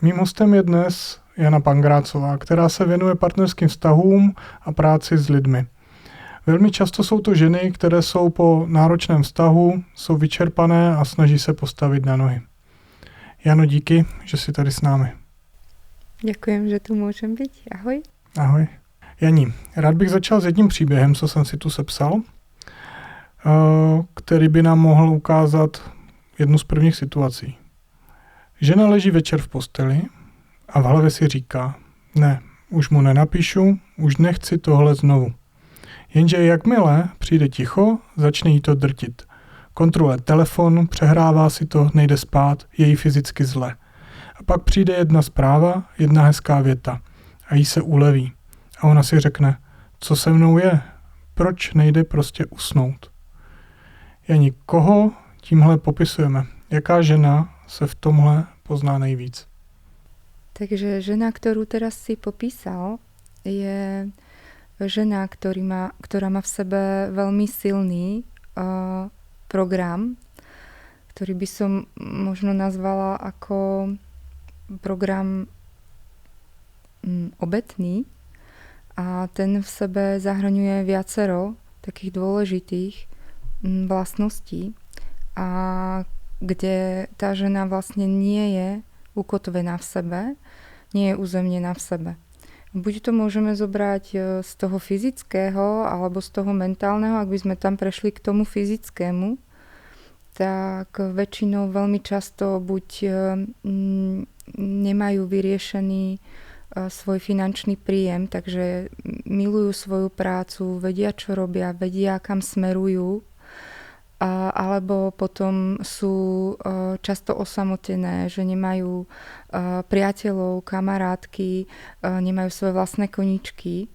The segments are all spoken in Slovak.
Mým hostem je dnes Jana Pangrácová, která se věnuje partnerským vztahům a práci s lidmi. Velmi často jsou to ženy, které jsou po náročném vztahu, jsou vyčerpané a snaží se postavit na nohy. Jano, díky, že jsi tady s námi. Ďakujem, že tu môžem byť. Ahoj. Ahoj. Jani, rád bych začal s jedním příběhem, co jsem si tu sepsal, který by nám mohl ukázat jednu z prvních situací. Žena leží večer v posteli a v hlavě si říká, ne, už mu nenapíšu, už nechci tohle znovu. Jenže jakmile přijde ticho, začne jí to drtit. Kontroluje telefon, přehrává si to, nejde spát, je jí fyzicky zle. A pak přijde jedna zpráva, jedna hezká věta a jí se uleví. A ona si řekne, co se mnou je, proč nejde prostě usnout. Jani, koho tímhle popisujeme? Jaká žena se v tomhle pozná nejvíc? Takže žena, ktorú teraz si popísal, je žena, ktorá má v sebe veľmi silný program, ktorý by som možno nazvala ako program obetný. A ten v sebe zahŕňuje viacero takých dôležitých vlastností, a kde tá žena vlastne nie je ukotvená v sebe, nie je uzemnená v sebe. Buď to môžeme zobrať z toho fyzického, alebo z toho mentálneho. Ak by sme tam prešli k tomu fyzickému, tak väčšinou veľmi často buď nemajú vyriešený svoj finančný príjem, takže milujú svoju prácu, vedia, čo robia, vedia, kam smerujú, alebo potom sú často osamotené, že nemajú priateľov, kamarátky, nemajú svoje vlastné koníčky.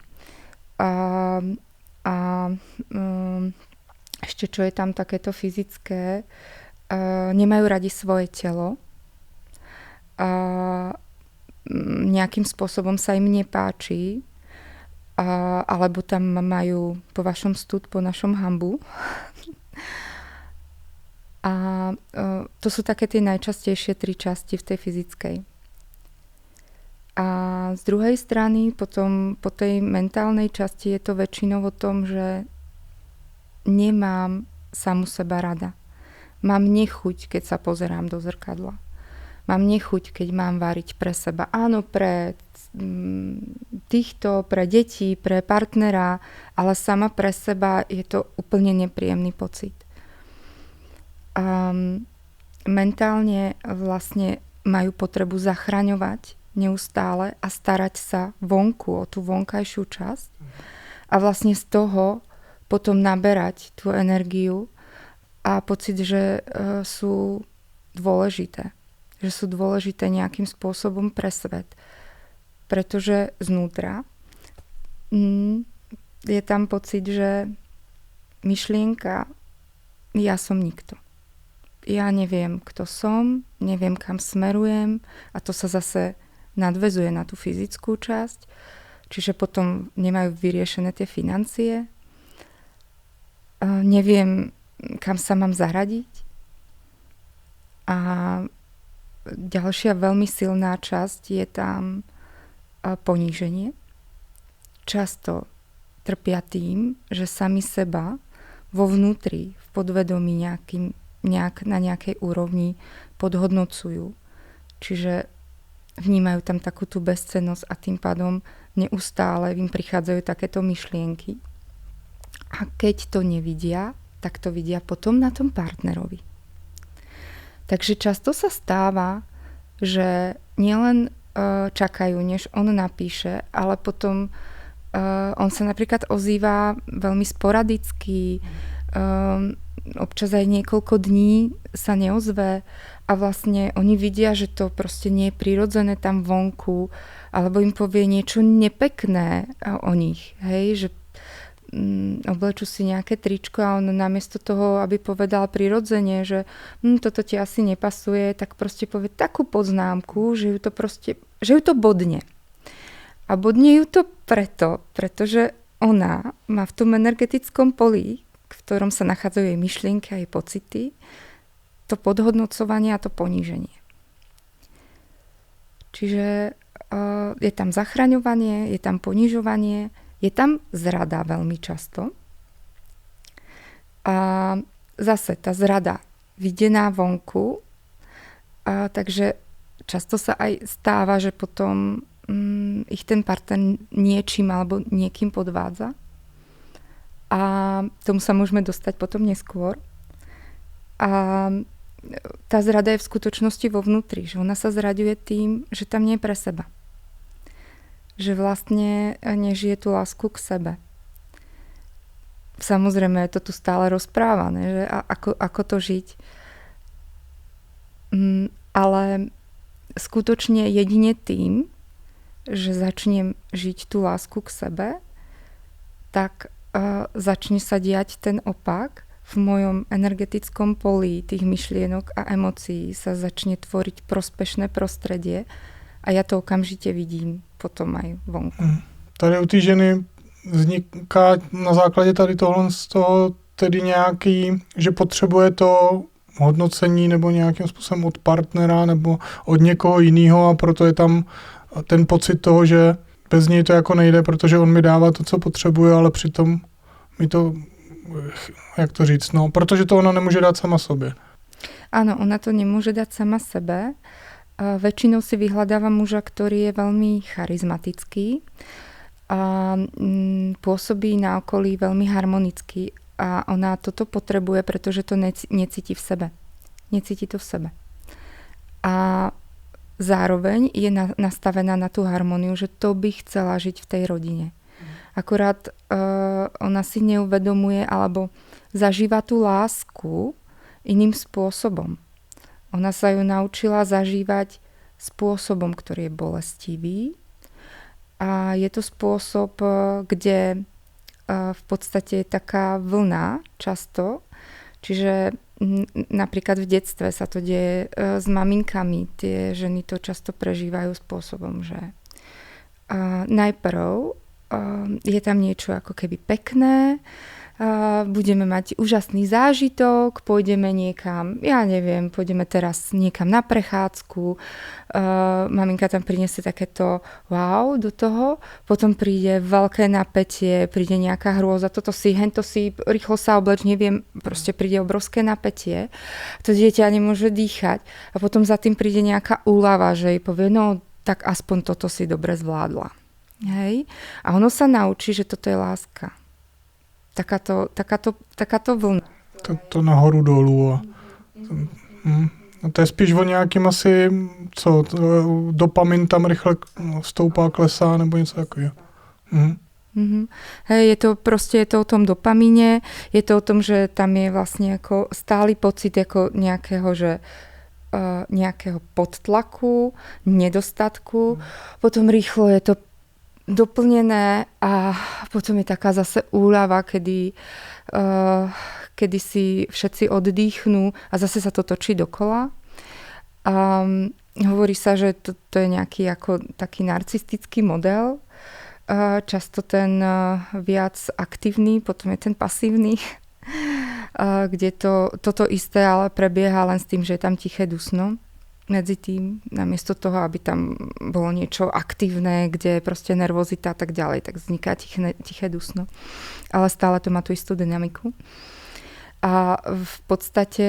Ešte čo je tam takéto fyzické, nemajú radi svoje telo, nejakým spôsobom sa im nepáči, alebo tam majú po vašom stud, po našom hanbu. A to sú také tie najčastejšie 3 časti v tej fyzickej. A z druhej strany potom po tej mentálnej časti je to väčšinou o tom, že nemám samu seba rada. Mám nechuť, keď sa pozerám do zrkadla. Mám nechuť, keď mám variť pre seba. Áno, pre týchto, pre deti, pre partnera, ale sama pre seba je to úplne nepríjemný pocit. Mentálne vlastne majú potrebu zachraňovať neustále a starať sa vonku o tú vonkajšiu časť a vlastne z toho potom naberať tú energiu a pocit, že sú dôležité. Že sú dôležité nejakým spôsobom pre svet. Pretože znútra je tam pocit, že myšlienka ja som nikto. Ja neviem, kto som, neviem, kam smerujem, a to sa zase nadväzuje na tú fyzickú časť, čiže potom nemajú vyriešené tie financie. Neviem, kam sa mám zaradiť. A ďalšia veľmi silná časť je tam poníženie. Často trpia tým, že sami seba vo vnútri, v podvedomí na nejakej úrovni podhodnocujú. Čiže vnímajú tam takú tú bezcennosť a tým pádom neustále im prichádzajú takéto myšlienky. A keď to nevidia, tak to vidia potom na tom partnerovi. Takže často sa stáva, že nielen čakajú, než on napíše, ale potom on sa napríklad ozýva veľmi sporadicky, občas aj niekoľko dní sa neozve a vlastne oni vidia, že to proste nie je prirodzené tam vonku, alebo im povie niečo nepekné o nich, hej, že oblečú si nejaké tričko a on namiesto toho, aby povedal prirodzene, že toto ti asi nepasuje, tak proste povie takú poznámku, že ju to bodne. A bodne ju to pretože ona má v tom energetickom poli, v ktorom sa nachádzajú jej myšlienky a jej pocity, to podhodnocovanie a to poníženie. Čiže je tam zachraňovanie, je tam ponižovanie, je tam zrada veľmi často. A zase tá zrada videná vonku, takže často sa aj stáva, že potom ich ten partner niečím alebo niekým podvádza. A tomu sa môžeme dostať potom neskôr. A tá zrada je v skutočnosti vo vnútri, že ona sa zraďuje tým, že tam nie je pre seba. Že vlastne nežije tú lásku k sebe. Samozrejme je to tu stále rozprávané, že ako to žiť. Ale skutočne jedine tým, že začnem žiť tú lásku k sebe, tak začne sa diať ten opak. V mojom energetickom poli tých myšlienok a emócií sa začne tvoriť prospešné prostredie a ja to okamžite vidím potom aj vonku. Tady u té ženy vzniká na základě tady tohle z toho tedy nějaký, že potřebuje to hodnocení nebo nějakým způsobem od partnera nebo od někoho jiného a proto je tam ten pocit toho, že bez něj to jako nejde, protože on mi dává to, co potřebuje, ale přitom mi to, jak to říct, no, protože to ona nemůže dát sama sobě. Áno, ona to nemôže dať sama sebe. Väčšinou si vyhľadáva muža, ktorý je veľmi charizmatický a pôsobí na okolí veľmi harmonicky a ona toto potrebuje, pretože to necíti v sebe. Necíti to v sebe. A zároveň je nastavená na tú harmóniu, že to by chcela žiť v tej rodine. Akurát ona si neuvedomuje alebo zažíva tú lásku iným spôsobom. Ona sa ju naučila zažívať spôsobom, ktorý je bolestivý a je to spôsob, kde v podstate je taká vlna často, čiže napríklad v detstve sa to deje s maminkami. Tie ženy to často prežívajú spôsobom, že najprv je tam niečo ako keby pekné, budeme mať úžasný zážitok, pôjdeme niekam, ja neviem, pôjdeme teraz niekam na prechádzku, maminka tam priniesie takéto wow do toho, potom príde veľké napätie, príde nejaká hrôza, hento si, rýchlo sa obleč, neviem, proste príde obrovské napätie, to dieťa nemôže dýchať a potom za tým príde nejaká úľava, že jej povie, no tak aspoň toto si dobre zvládla. Hej? A ono sa naučí, že toto je láska. Takáto vlna. To nahoru dolů. A to je spíš o nějakým asi, dopamin tam rychle stoupá, klesá, nebo něco takového. Hej, je to o tom dopamíne, je to o tom, že tam je vlastne ako stály pocit ako nejakého podtlaku, nedostatku, potom rýchlo je to doplnené a potom je taká zase úľava, kedy si všetci oddychnú a zase sa to točí dokola. Hovorí sa, že to je nejaký ako taký narcistický model. Často ten viac aktívny, potom je ten pasívny, kde toto isté ale prebieha len s tým, že je tam tiché dusno medzi tým, namiesto toho, aby tam bolo niečo aktívne, kde je proste nervozita a tak ďalej, tak vzniká tiché dusno. Ale stále to má tú istú dynamiku. A v podstate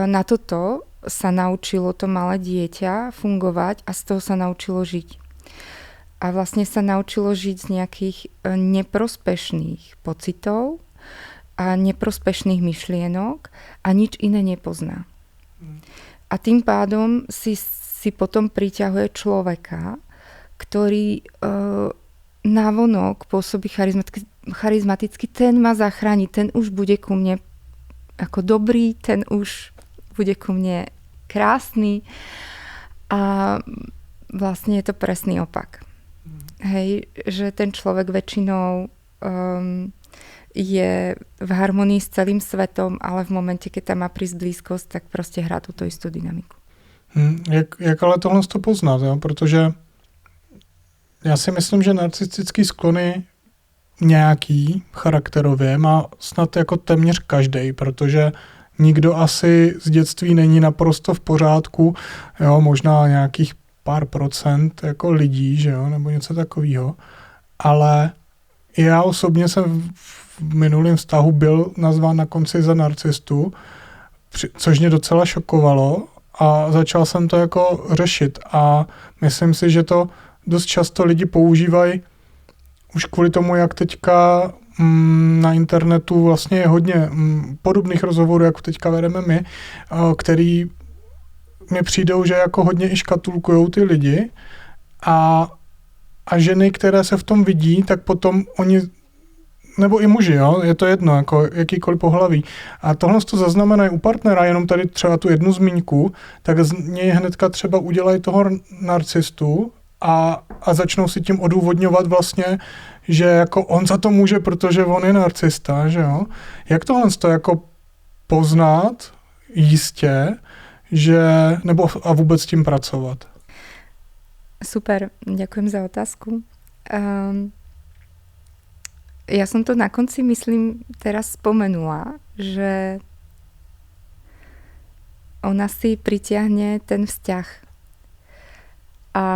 na toto sa naučilo to malé dieťa fungovať a z toho sa naučilo žiť. A vlastne sa naučilo žiť z nejakých neprospešných pocitov a neprospešných myšlienok a nič iné nepozná. A tým pádom si potom priťahuje človeka, ktorý navonok pôsobí charizmaticky, ten ma zachráni, ten už bude ku mne ako dobrý, ten už bude ku mne krásny a vlastne je to presný opak. Hej, že ten človek väčšinou je v harmonii s celým svetom, ale v momente, keď tam má prísť blízkosť, tak proste hrá túto istú dynamiku. Jak ale tohle to poznat, jo? Protože já si myslím, že narcistický sklony nějaký charakterově má snad jako téměř každej, protože nikdo asi z dětství není naprosto v pořádku, jo, možná nějakých pár procent jako lidí, že jo, nebo něco takového. Ale já osobně jsem v minulém vztahu byl nazván na konci za narcistu, což mě docela šokovalo a začal jsem to jako řešit a myslím si, že to dost často lidi používají už kvůli tomu, jak teďka na internetu vlastně je hodně podobných rozhovorů, jak teďka vedeme my, který mi přijdou, že jako hodně i škatulkujou ty lidi a ženy, které se v tom vidí, tak potom oni, nebo i muži, jo, je to jedno, jako jakýkoliv pohlaví. A tohle to zaznamenají u partnera, jenom tady třeba tu jednu zmínku, tak z něj hnedka třeba udělají toho narcistu a začnou si tím odůvodňovat vlastně, že jako on za to může, protože on je narcista, že jo. Jak tohle to jako poznat jistě, že, nebo a vůbec s tím pracovat? Super, ďakujem za otázku. Ja som to na konci, myslím, teraz spomenula, že ona si pritiahne ten vzťah. A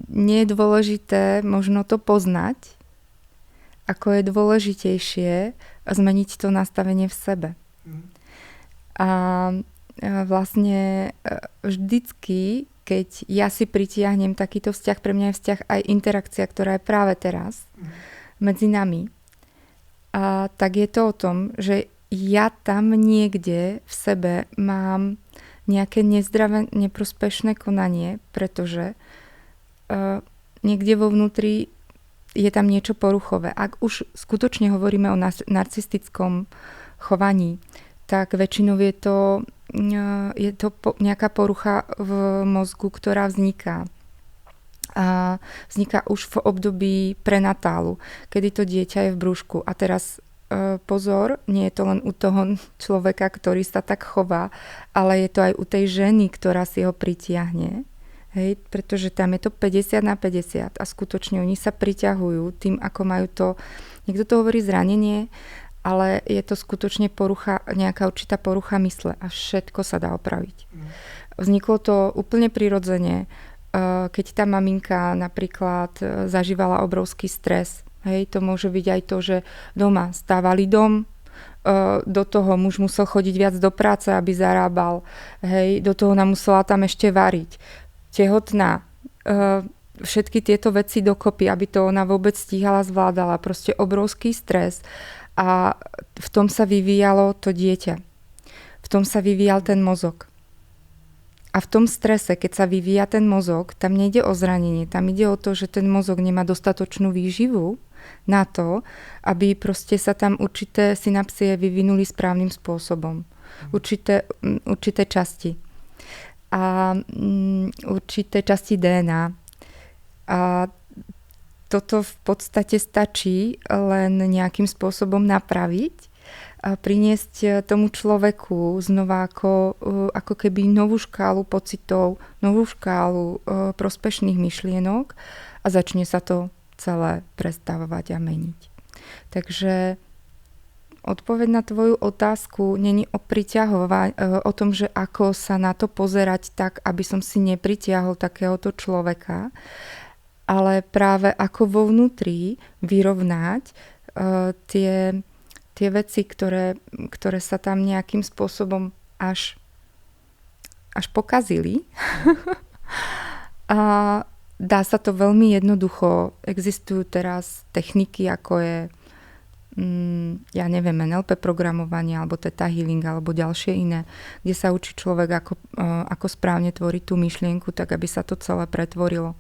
nie je dôležité možno to poznať, ako je dôležitejšie zmeniť to nastavenie v sebe. A vlastne vždycky, keď ja si pritiahnem takýto vzťah, pre mňa je vzťah aj interakcia, ktorá je práve teraz medzi nami, tak je to o tom, že ja tam niekde v sebe mám nejaké nezdravé, neprospešné konanie, pretože niekde vo vnútri je tam niečo poruchové. Ak už skutočne hovoríme o narcistickom chovaní, tak väčšinou je to nejaká porucha v mozgu, ktorá vzniká. A vzniká už v období prenatálu, kedy to dieťa je v brúšku. A teraz pozor, nie je to len u toho človeka, ktorý sa tak chová, ale je to aj u tej ženy, ktorá si ho pritiahne. Hej, pretože tam je to 50/50 a skutočne oni sa priťahujú tým, ako majú to, niekto to hovorí zranenie, ale je to skutočne porucha, nejaká určitá porucha mysle a všetko sa dá opraviť. Vzniklo to úplne prirodzene, keď tá maminka napríklad zažívala obrovský stres. Hej, to môže byť aj to, že doma stávali dom, do toho muž musel chodiť viac do práce, aby zarábal. Hej, do toho ona musela tam ešte variť. Tehotná, všetky tieto veci dokopy, aby to ona vôbec stíhala, zvládala. Proste obrovský stres. A v tom sa vyvíjalo to dieťa. V tom sa vyvíjal ten mozog. A v tom strese, keď sa vyvíja ten mozog, tam nejde o zranenie, tam ide o to, že ten mozog nemá dostatočnú výživu na to, aby proste sa tam určité synapsie vyvinuli správnym spôsobom. Určité časti. A určité časti DNA. A toto v podstate stačí len nejakým spôsobom napraviť a priniesť tomu človeku znova ako keby novú škálu pocitov, novú škálu prospešných myšlienok a začne sa to celé prestavovať a meniť. Takže odpoveď na tvoju otázku není o tom, že ako sa na to pozerať tak, aby som si nepritiahol takéhoto človeka, ale práve ako vo vnútri vyrovnať tie veci, ktoré sa tam nejakým spôsobom až pokazili. A dá sa to veľmi jednoducho. Existujú teraz techniky, ako je ja neviem, NLP programovanie, alebo Theta Healing, alebo ďalšie iné, kde sa učí človek, ako správne tvoriť tú myšlienku, tak aby sa to celé pretvorilo.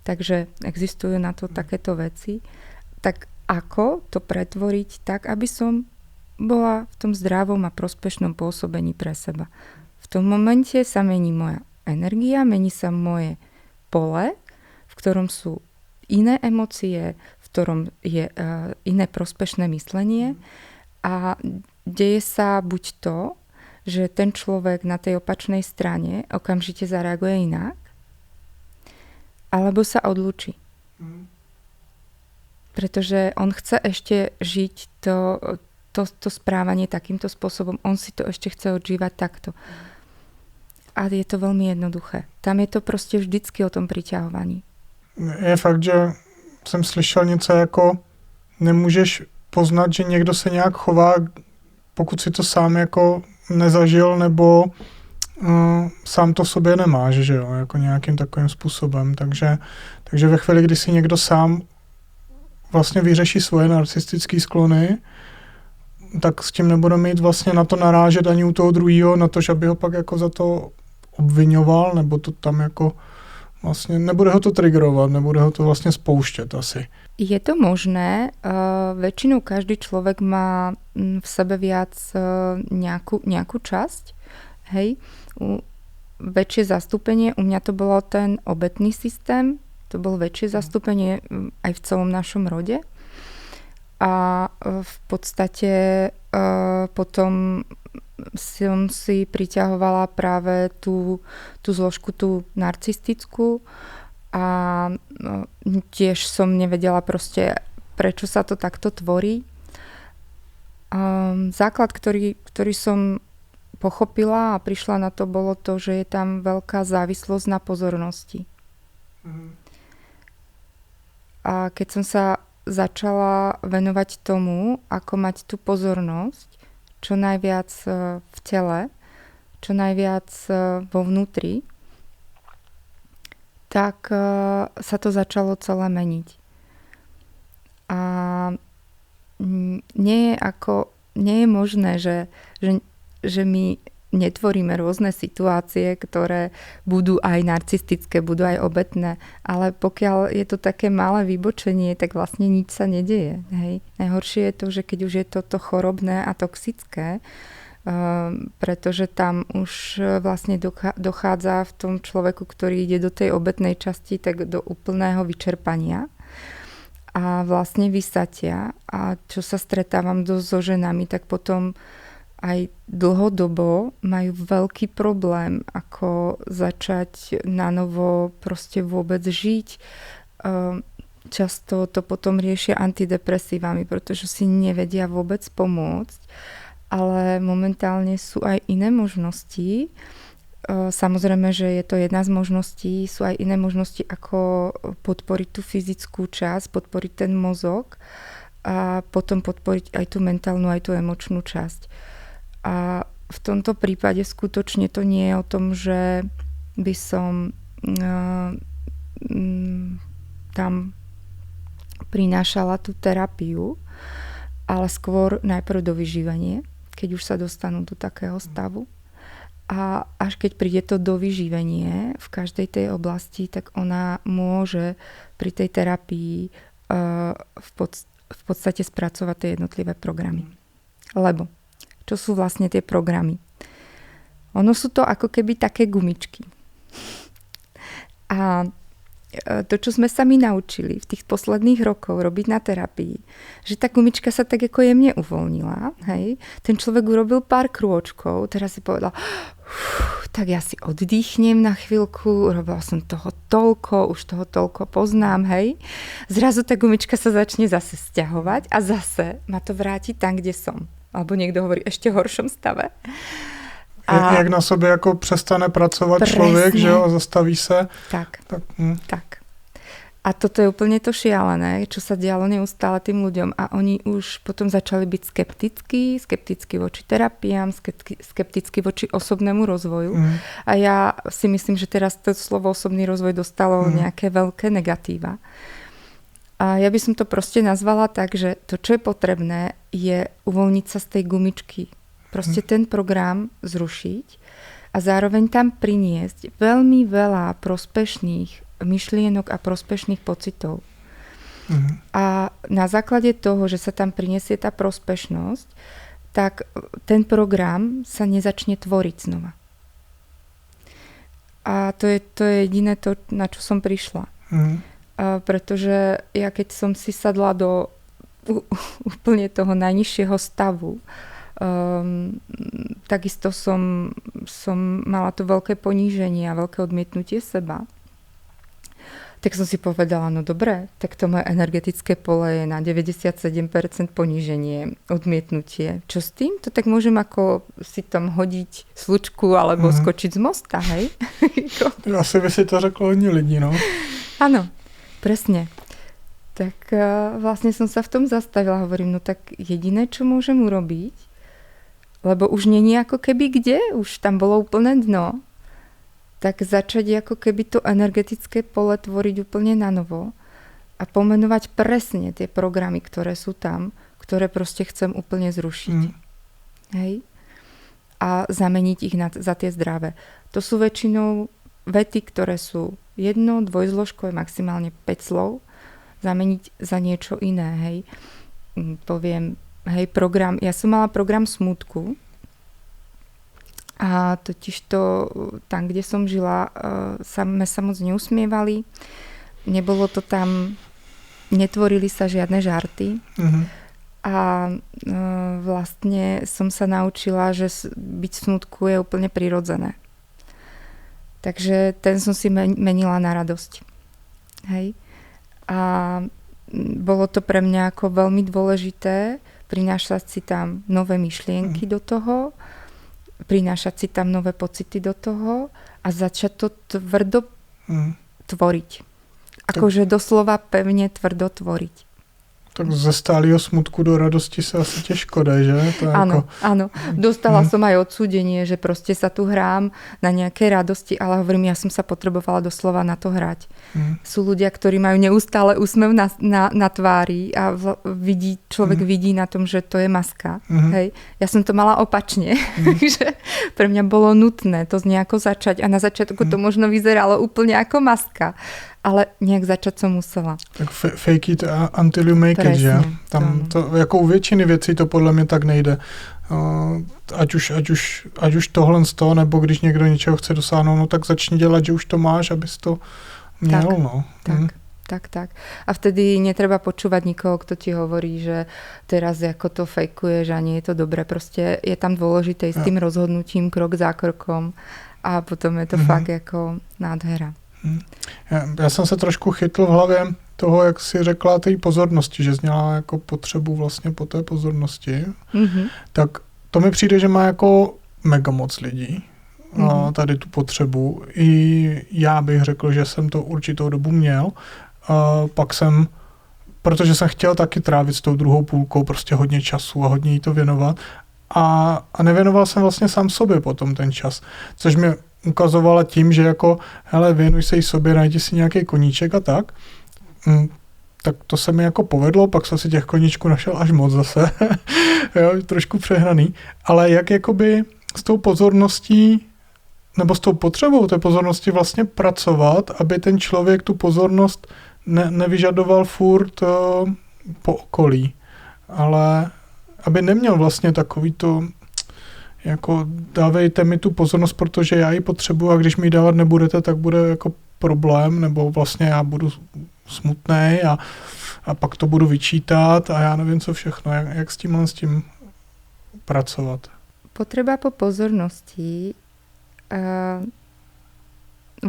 Takže existujú na to takéto veci. Tak ako to pretvoriť tak, aby som bola v tom zdravom a prospešnom pôsobení pre seba. V tom momente sa mení moja energia, mení sa moje pole, v ktorom sú iné emócie, v ktorom je iné prospešné myslenie a deje sa buď to, že ten človek na tej opačnej strane okamžite zareaguje inak, alebo sa odlúči. Pretože on chce ešte žiť to správanie takýmto spôsobom. On si to ešte chce odžívať takto. a je to veľmi jednoduché. Tam je to prostě vždycky o tom priťahovaní. Je fakt, že jsem slyšel něco jako nemůžeš poznat, že někdo se nějak chová, pokud si to sám jako nezažil nebo sám to v sobě nemáš, že jo, jako nějakým takovým způsobem. Takže ve chvíli, kdy si někdo sám vlastně vyřeší svoje narcistické sklony, tak s tím nebude mít vlastně na to narážet ani u toho druhého, na to, že by ho pak jako za to obvinoval, nebo to tam jako vlastně, nebude ho to triggerovat, nebude ho to vlastně spouštět asi. Je to možné, väčšinou každý človek má v sebe viac nejakú časť, hej, väčšie zastúpenie, u mňa to bolo ten obetný systém, to bolo väčšie zastúpenie aj v celom našom rode a v podstate potom som si priťahovala práve tú zložku, tú narcistickú a tiež som nevedela proste, prečo sa to takto tvorí. Základ, ktorý som pochopila a prišla na to, bolo to, že je tam veľká závislosť na pozornosti. A keď som sa začala venovať tomu, ako mať tú pozornosť čo najviac v tele, čo najviac vo vnútri, tak sa to začalo celé meniť. A nie je možné, že my netvoríme rôzne situácie, ktoré budú aj narcistické, budú aj obetné, ale pokiaľ je to také malé vybočenie, tak vlastne nič sa nedeje. Hej. Najhoršie je to, že keď už je toto chorobné a toxické, pretože tam už vlastne dochádza v tom človeku, ktorý ide do tej obetnej časti, tak do úplného vyčerpania a vlastne vysatia. A čo sa stretávam so ženami, tak potom aj dlhodobo majú veľký problém, ako začať na novo proste vôbec žiť. Často to potom riešia antidepresívami, pretože si nevedia vôbec pomôcť. Ale momentálne sú aj iné možnosti. Samozrejme, že je to jedna z možností. Sú aj iné možnosti, ako podporiť tú fyzickú časť, podporiť ten mozog a potom podporiť aj tú mentálnu, aj tú emočnú časť. A v tomto prípade skutočne to nie je o tom, že by som tam prinášala tú terapiu, ale skôr najprv do vyžívania, keď už sa dostanú do takého stavu. A až keď príde to do vyžívenie v každej tej oblasti, tak ona môže pri tej terapii v podstate spracovať tie jednotlivé programy. Lebo čo sú vlastne tie programy? Ono sú to ako keby také gumičky. A to, čo sme sa my naučili v tých posledných rokoch robiť na terapii, že tá gumička sa tak ako jemne uvoľnila, hej? Ten človek urobil pár krôčkov, teraz si povedal, tak ja si oddychnem na chvíľku, urobila som toho toľko, už toho toľko poznám, hej? Zrazu tá gumička sa začne zase sťahovať a zase ma to vráti tam, kde som. Alebo niekto hovorí ešte v horšom stave. Jak na sobě jako přestane pracovat člověk, že jo, a zastaví se. Tak. A toto je úplne to šialené, čo sa dialo neustále tým ľuďom a oni už potom začali byť skeptickí voči terapiám, skeptickí voči osobnému rozvoju. A ja si myslím, že teraz to slovo osobný rozvoj dostalo nejaké veľké negatíva. A ja by som to proste nazvala tak, že to, čo je potrebné, je uvoľniť sa z tej gumičky. Proste ten program zrušiť a zároveň tam priniesť veľmi veľa prospešných myšlienok a prospešných pocitov. A na základe toho, že sa tam prinesie tá prospešnosť, tak ten program sa nezačne tvoriť znova. A to je jediné to, na čo som prišla. Pretože ja keď som si sadla do úplne toho najnižšieho stavu, takisto som mala to veľké poníženie a veľké odmietnutie seba, Tak som si povedala, no dobre, tak to moje energetické pole je na 97% poníženie, odmietnutie. Čo s tým? To tak môžem ako si tam hodiť slučku alebo skočiť z mosta, hej? Asi by si to řeklo hodně lidí, no. Áno, presne. Tak vlastne som sa v tom zastavila. Hovorím, no tak jediné, čo môžem urobiť, lebo už není ako keby kde, už tam bolo úplné dno, tak začať ako keby to energetické pole tvoriť úplne na novo a pomenovať presne tie programy, ktoré sú tam, ktoré proste chcem úplne zrušiť. Hej? A zameniť ich za tie zdravé. To sú väčšinou vety, ktoré sú jedno, dvojzložkové, maximálne 5 slov, zameniť za niečo iné. Hej? Poviem, hej, program, ja som mala program smútku, a totiž to tam, kde som žila, sme sa moc neusmievali. Nebolo to tam, netvorili sa žiadne žarty. A vlastne som sa naučila, že byť v smutku je úplne prirodzené. Takže ten som si menila na radosť. Hej. A bolo to pre mňa ako veľmi dôležité prinášať si tam nové myšlienky do toho, prinášať si tam nové pocity do toho a začať to tvrdo tvoriť. Akože doslova pevne tvrdo tvoriť. Tak ze stálého smutku do radosti sa asi ťažko dá, že? Áno, áno. Dostala som aj odsúdenie, že proste sa tu hrám na nejaké radosti, ale hovorím, ja som sa potrebovala doslova na to hrať. Sú ľudia, ktorí majú neustále úsmev na tvári a človek vidí na tom, že to je maska. Hej. Ja som to mala opačne. Takže pre mňa bolo nutné to nejako začať a na začiatku to možno vyzeralo úplne ako maska. Ale nejak začať som musela. Tak fake it until you make it, že? Tam to, jako u většiny věcí to podle mě tak nejde. Ať už tohle z toho, nebo když někdo něčeho chce dosáhnout, no tak začni dělat, že už to máš, abys to měl, tak, no. Tak. A vtedy netreba počúvať nikoho, kto ti hovorí, že teraz ako to fejkuješ a nie je to dobré. Proste je tam dôležité s tým rozhodnutím, krok za krokom a potom je to fakt ako nádhera. Já jsem se trošku chytl v hlavě toho, jak jsi řekla té pozornosti, že zněla jako potřebu vlastně po té pozornosti. Tak to mi přijde, že má jako mega moc lidí tady tu potřebu. I já bych řekl, že jsem to určitou dobu měl. Pak jsem, protože jsem chtěl taky trávit s tou druhou půlkou prostě hodně času a hodně jí to věnovat. A nevěnoval jsem vlastně sám sobě potom ten čas, což mě ukazovala tím, že jako, hele, věnuj se i sobě, najdi si nějaký koníček a tak. Tak to se mi jako povedlo, pak jsem si těch koníčků našel až moc zase. Jo, trošku přehnaný. Ale jak jakoby s tou pozorností nebo s tou potřebou té pozornosti vlastně pracovat, aby ten člověk tu pozornost nevyžadoval furt po okolí. Ale aby neměl vlastně takový to jako dávejte mi tu pozornost, protože já ji potřebuji a když mi ji dávat nebudete, tak bude jako problém, nebo vlastně já budu smutnej a pak to budu vyčítat a já nevím co všechno. Jak s tím pracovat? Potreba po pozornosti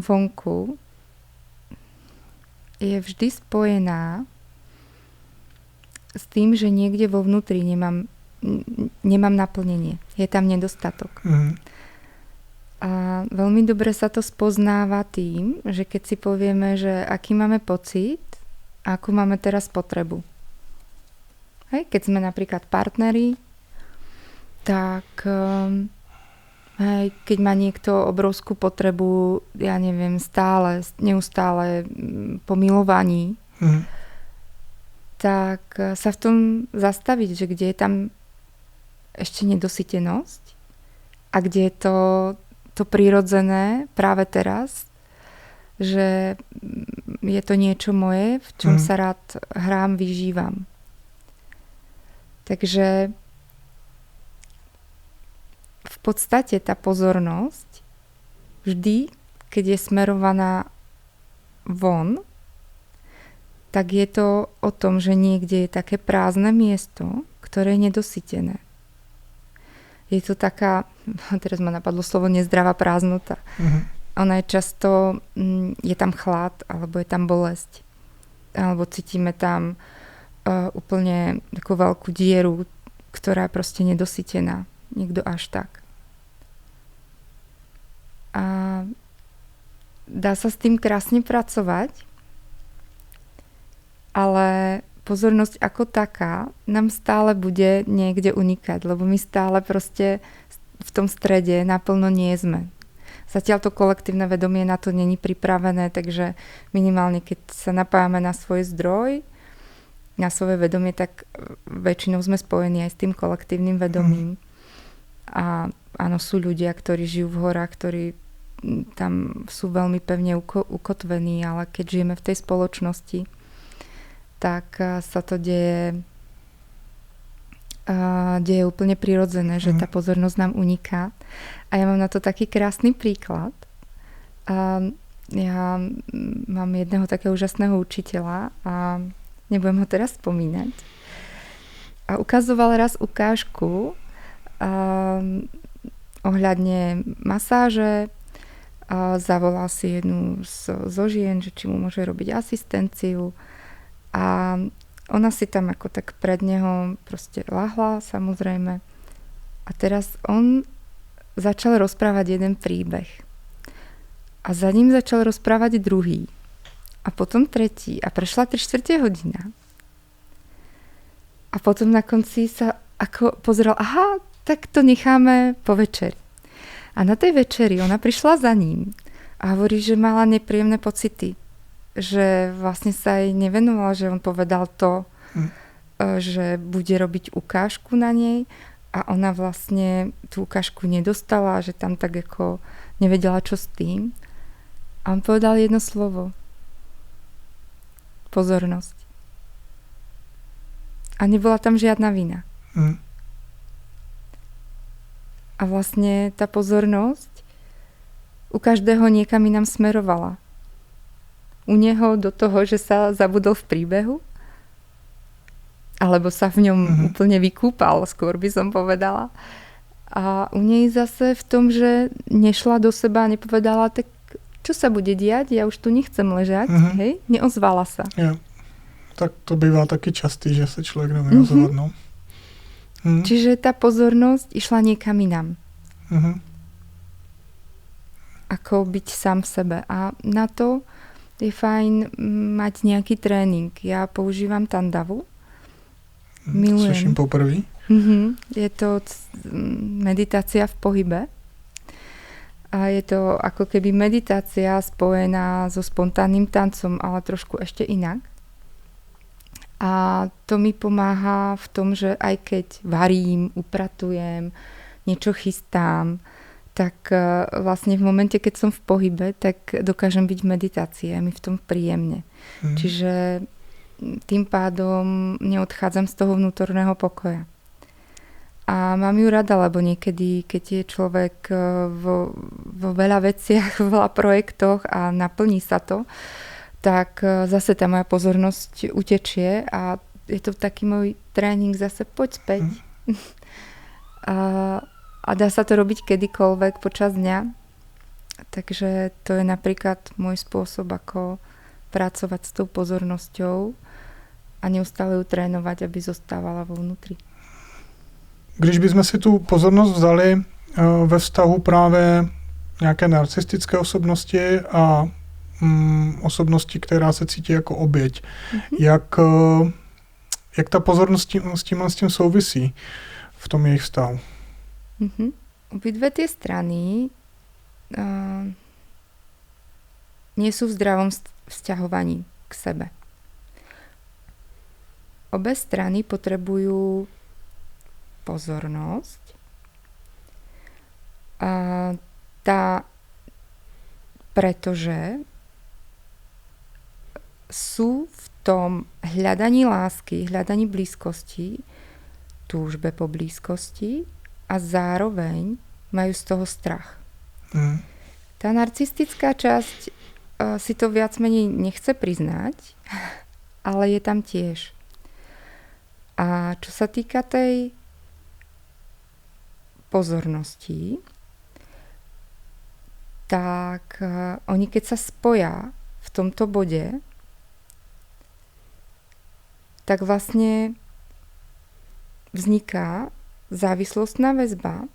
vonku je vždy spojená s tým, že niekde vo vnútri nemám naplnenie. Je tam nedostatok. A veľmi dobre sa to spoznáva tým, že keď si povieme, že aký máme pocit a akú máme teraz potrebu. Hej, keď sme napríklad partneri, tak hej, keď má niekto obrovskú potrebu, ja neviem, neustále po milovaní, tak sa v tom zastaviť, že kde je tam ešte nedosytenosť a kde je to prirodzené práve teraz, že je to niečo moje, v čom sa rád hrám, vyžívam. Takže v podstate tá pozornosť vždy, keď je smerovaná von, tak je to o tom, že niekde je také prázdne miesto, ktoré je nedosytené. Je to taká, teraz ma napadlo slovo nezdravá prázdnota. Ona je často, je tam chlad, alebo je tam bolesť. Alebo cítime tam úplne takú veľkú dieru, ktorá je proste nedosytená. Niekto až tak. A dá sa s tým krásne pracovať, ale pozornosť ako taká nám stále bude niekde unikať, lebo my stále proste v tom strede naplno nie sme. Zatiaľ to kolektívne vedomie na to není pripravené, takže minimálne keď sa napájame na svoj zdroj, na svoje vedomie, tak väčšinou sme spojení aj s tým kolektívnym vedomím. A áno, sú ľudia, ktorí žijú v horách, ktorí tam sú veľmi pevne ukotvení, ale keď žijeme v tej spoločnosti, tak sa to deje úplne prirodzené, že tá pozornosť nám uniká. A ja mám na to taký krásny príklad. Ja mám jedného takého úžasného učiteľa a nebudem ho teraz spomínať. A ukazoval raz ukážku ohľadne masáže. Zavolal si jednu zo žien, že či mu môže robiť asistenciu. A ona si tam ako tak pred neho proste lahla, samozrejme. A teraz on začal rozprávať jeden príbeh. A za ním začal rozprávať druhý. A potom tretí. A prešla 3/4 hodina. A potom na konci sa ako pozeral, aha, tak to necháme po večeri. A na tej večeri ona prišla za ním a hovorí, že mala nepríjemné pocity. Že vlastne sa jej nevenovala, že on povedal to, že bude robiť ukážku na nej a ona vlastne tú ukážku nedostala, že tam tak ako nevedela, čo s tým. A on povedal jedno slovo. Pozornosť. A nebola tam žiadna vina. A vlastne tá pozornosť u každého niekam inám smerovala. U neho do toho, že sa zabudol v príbehu, alebo sa v ňom úplne vykúpal, skôr by som povedala. A u nej zase v tom, že nešla do seba a nepovedala, tak čo sa bude diať, ja už tu nechcem ležať, hej, neozvala sa. Ja. Tak to bývá taky častý, že sa človek nevie ozvať, no. Čiže tá pozornosť išla niekam inám. Ako byť sám v sebe. A na to je fajn mať nejaký tréning. Ja používam Tandavu. Milujem. Slyším poprvý. Je to meditácia v pohybe. A je to ako keby meditácia spojená so spontánnym tancom, ale trošku ešte inak. A to mi pomáha v tom, že aj keď varím, upratujem, niečo chystám, tak vlastne v momente, keď som v pohybe, tak dokážem byť v meditácii a mi v tom príjemne. Čiže tým pádom neodchádzam z toho vnútorného pokoja. A mám ju rada, lebo niekedy, keď je človek vo veľa veciach, vo veľa projektoch a naplní sa to, tak zase tá moja pozornosť utečie a je to taký môj tréning zase poď späť. A dá sa to robiť kedykoľvek počas dňa. Takže to je napríklad môj spôsob, ako pracovať s tou pozornosťou a neustále ju trénovať, aby zostávala vo vnútri. Když bychom si tu pozornost vzali ve vztahu právě nějaké narcistické osobnosti a osobnosti, která se cítí jako oběť, jak ta pozornost s tím souvisí v tom jejich vztahu? Obidve tie strany nie sú v zdravom vzťahovaní k sebe. Obe strany potrebujú pozornosť. Pretože sú v tom hľadaní lásky, hľadaní blízkosti, túžbe po blízkosti a zároveň majú z toho strach. Tá narcistická časť si to viac menej nechce priznať, ale je tam tiež. A čo sa týka tej pozornosti, tak oni keď sa spoja v tomto bode, tak vlastne vzniká závislostná väzba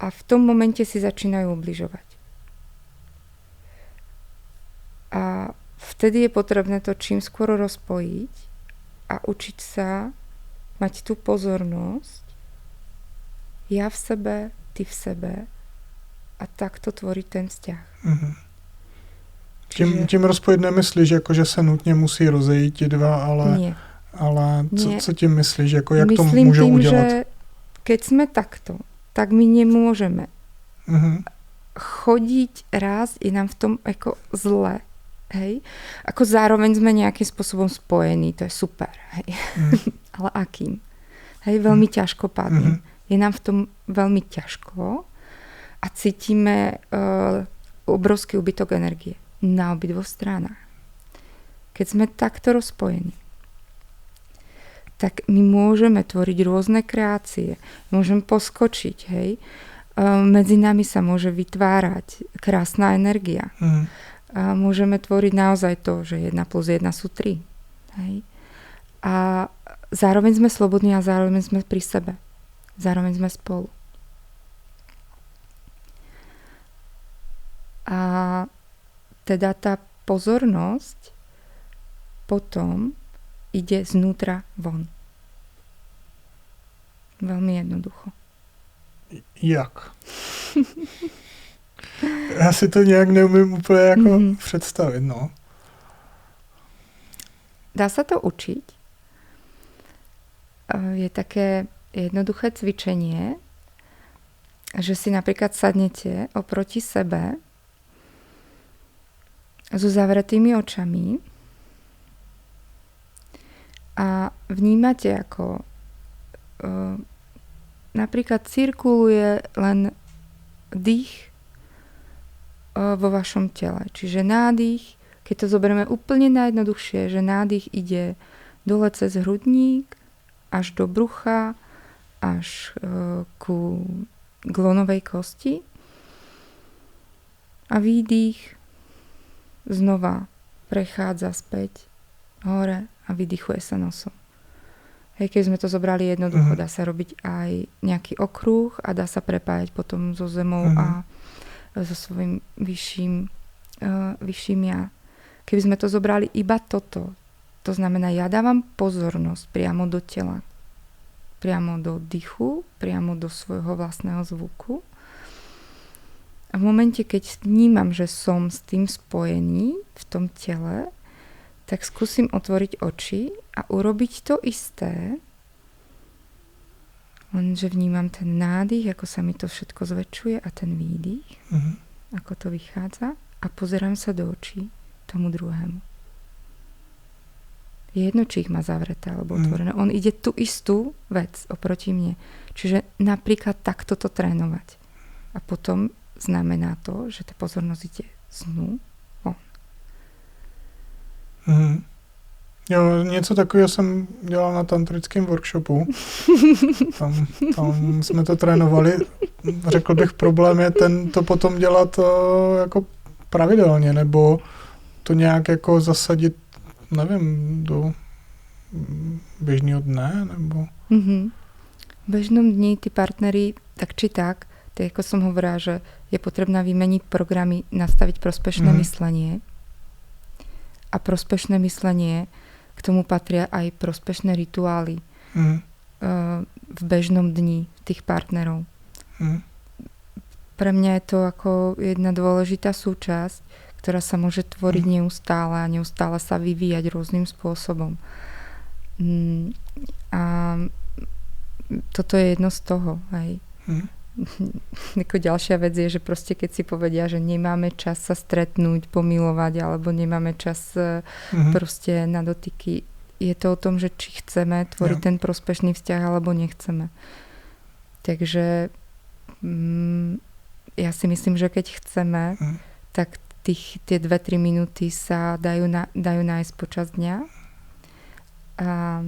a v tom momente si začínajú ubližovať. A vtedy je potrebné to čím skôr rozpojiť a učiť sa mať tú pozornosť, ja v sebe, ty v sebe a takto tvoriť ten vzťah. Mm-hmm. Tím rozpojit nemyslíš, jako, že se nutně musí rozejít ti dva, ale co tím myslíš, jako, jak to můžou tým, udělat? Že keď sme takto, tak my nemôžeme chodiť raz, je nám v tom ako zle. Hej? Ako zároveň sme nejakým spôsobom spojení, to je super. Hej? Ale akým? Hej, veľmi ťažkopádnym. Je nám v tom veľmi ťažko a cítime obrovský úbytok energie na obidvoch stranách. Keď sme takto rozpojení, tak my môžeme tvoriť rôzne kreácie, môžeme poskočiť, hej. Medzi nami sa môže vytvárať krásna energia. A môžeme tvoriť naozaj to, že 1 plus 1 sú 3. Hej. A zároveň sme slobodní a zároveň sme pri sebe. Zároveň sme spolu. A teda tá pozornosť potom ide znútra von. Veľmi jednoducho. Jak? Já si to nějak neumím úplně jako představit, no. Dá sa to učiť. Je také jednoduché cvičenie, že si napríklad sadnete oproti sebe so zavretými očami a vnímate, ako napríklad cirkuluje len dých vo vašom tele. Čiže nádych, keď to zoberieme úplne najjednoduchšie, že nádych ide dole cez hrudník až do brucha, až ku glonovej kosti a výdych znova prechádza späť hore a vydychuje sa nosom. Hej, keď sme to zobrali jednoducho, dá sa robiť aj nejaký okruh a dá sa prepájať potom so zemou a so svojím vyšším ja. Keby sme to zobrali iba toto, to znamená, ja dávam pozornosť priamo do tela, priamo do dychu, priamo do svojho vlastného zvuku. A v momente, keď vnímam, že som s tým spojený v tom tele, tak skúsim otvoriť oči a urobiť to isté, lenže vnímam ten nádych, ako sa mi to všetko zväčšuje a ten výdych, ako to vychádza a pozerám sa do očí tomu druhému. Je jedno, či ich má zavreté alebo otvorené. On ide tú istú vec oproti mne. Čiže napríklad takto to trénovať. A potom znamená to, že tá pozornosť ide znú von. Jo, něco takového jsem dělal na tantrickém workshopu. Tam jsme to trénovali. Řekl bych, problém je to potom dělat jako pravidelně, nebo to nějak jako zasadit, nevím, do běžného dne, nebo... V bežnom dni tí partneri, tak či tak, ako som hovorila, že je potrebné vymeniť programy, nastaviť prospešné myslenie. A prospešné myslenie, k tomu patria aj prospešné rituály v bežnom dni tých partnerov. Pre mňa je to ako jedna dôležitá súčasť, ktorá sa môže tvoriť neustále a neustále sa vyvíjať rôznym spôsobom. A toto je jedno z toho. Hej. Ako ďalšia vec je, že proste keď si povedia, že nemáme čas sa stretnúť, pomilovať, alebo nemáme čas proste na dotyky, je to o tom, že či chceme tvoriť ten prospešný vzťah, alebo nechceme. Takže ja si myslím, že keď chceme, tak tie 2-3 minúty sa dajú nájsť počas dňa. A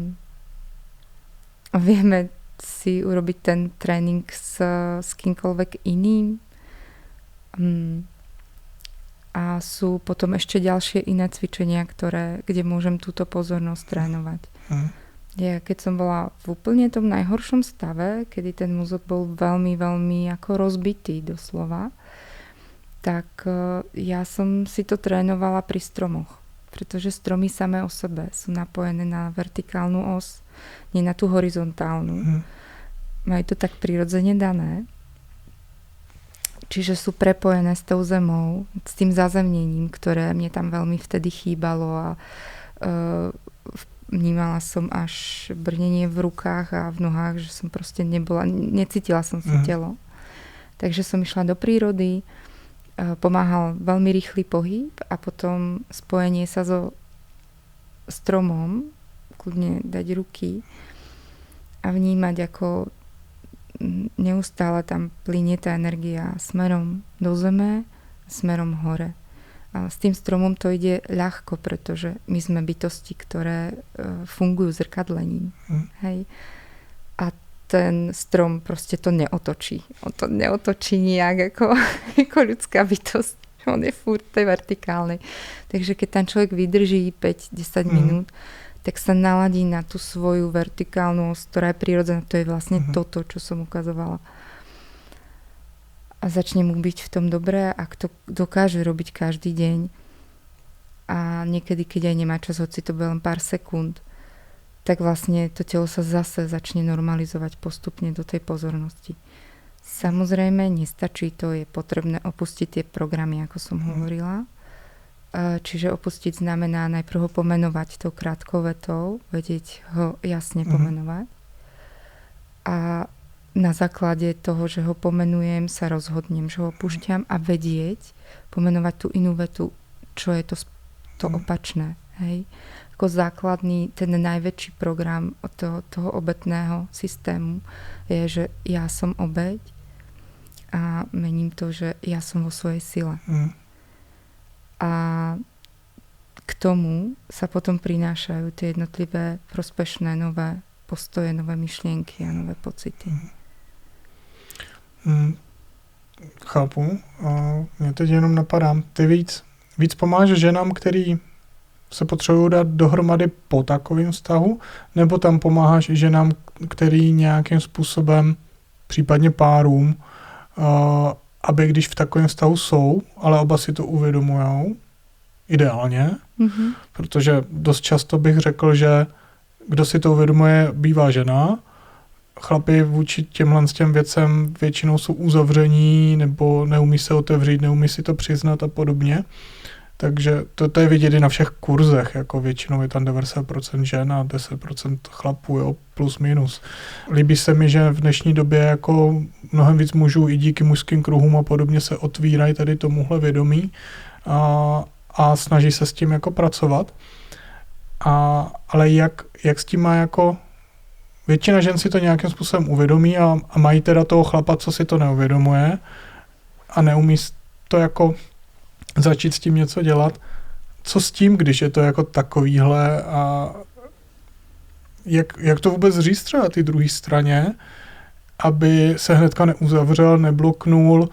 vieme si urobiť ten tréning s kýmkoľvek iným. A sú potom ešte ďalšie iné cvičenia, kde môžem túto pozornosť trénovať. Ja keď som bola v úplne tom najhoršom stave, kedy ten mozog bol veľmi, veľmi ako rozbitý doslova, tak ja som si to trénovala pri stromoch. Pretože stromy samé o sebe sú napojené na vertikálnu os, nie na tú horizontálnu. Majú to tak prirodzene dané. Čiže sú prepojené s tou zemou, s tým zazemnením, ktoré mne tam veľmi vtedy chýbalo a vnímala som až brnenie v rukách a v nohách, že som proste necítila som si telo. Takže som išla do prírody, pomáhal veľmi rýchly pohyb a potom spojenie sa so stromom, kľudne dať ruky a vnímať, ako neustále tam plynie tá energia smerom do zeme, smerom hore. A s tým stromom to ide ľahko, pretože my sme bytosti, ktoré fungujú zrkadlením. Hej. A ten strom proste to neotočí. On to neotočí nijak ako ľudská bytosť. On je furt tej vertikálnej. Takže keď tam človek vydrží 5-10 minút, tak sa naladí na tú svoju vertikálnu os, ktorá je prirodzená. To je vlastne toto, čo som ukazovala. A začne mu byť v tom dobré, ak to dokáže robiť každý deň. A niekedy, keď aj nemá čas, hoci to bude len pár sekúnd, tak vlastne to telo sa zase začne normalizovať postupne do tej pozornosti. Samozrejme, nestačí to, je potrebné opustiť tie programy, ako som hovorila. Čiže opustiť znamená najprv ho pomenovať tou krátkou vetou, vedieť ho jasne pomenovať. A na základe toho, že ho pomenujem, sa rozhodnem, že ho opúšťam a vedieť, pomenovať tú inú vetu, čo je to opačné. Hej? Ako základný, ten najväčší program od toho obetného systému je, že ja som obeť a mením to, že ja som vo svojej sile. A k tomu sa potom prinášajú tie jednotlivé prospešné nové postoje, nové myšlienky a nové pocity. Chápu. Mě teď jenom napadá, ty víc pomáháš ženám, který se potřebují dát dohromady po takovém vztahu, nebo tam pomáháš i ženám, který nějakým způsobem, případně párům, aby když v takovém vztahu jsou, ale oba si to uvědomujou, ideálně, protože dost často bych řekl, že kdo si to uvědomuje, bývá žena, chlapi vůči těm věcem většinou jsou uzavření nebo neumí se otevřít, neumí si to přiznat a podobně. Takže to je vidět i na všech kurzech, jako většinou je tam 90% žen a 10% chlapů, jo, plus minus. Líbí se mi, že v dnešní době jako mnohem víc mužů i díky mužským kruhům a podobně se otvírají tady tomuhle vědomí a snaží se s tím jako pracovat. Ale jak s tím má jako většina žen si to nějakým způsobem uvědomí a mají teda toho chlapa, co si to neuvědomuje a neumí to jako začít s tím něco dělat. Co s tím, když je to jako takovýhle a jak to vůbec říct třeba ty druhé straně, aby se hnedka neuzavřel, nebloknul.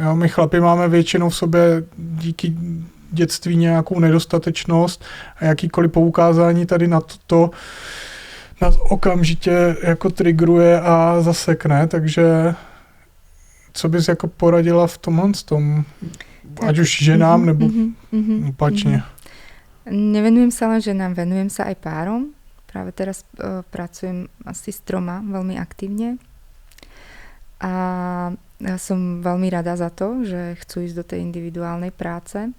Jo, my chlapi máme většinou v sobě díky dětství nějakou nedostatečnost a jakýkoliv poukázání tady na to nás okamžitě jako triggeruje a zasekne, takže co bys jako poradila v tomhle tom, ať už ženám nebo opačne? Nevenujem sa len ženám, venujem sa aj párom. Práve teraz pracujem asi s 3 veľmi aktívne. A ja som veľmi rada za to, že chcú ísť do tej individuálnej práce.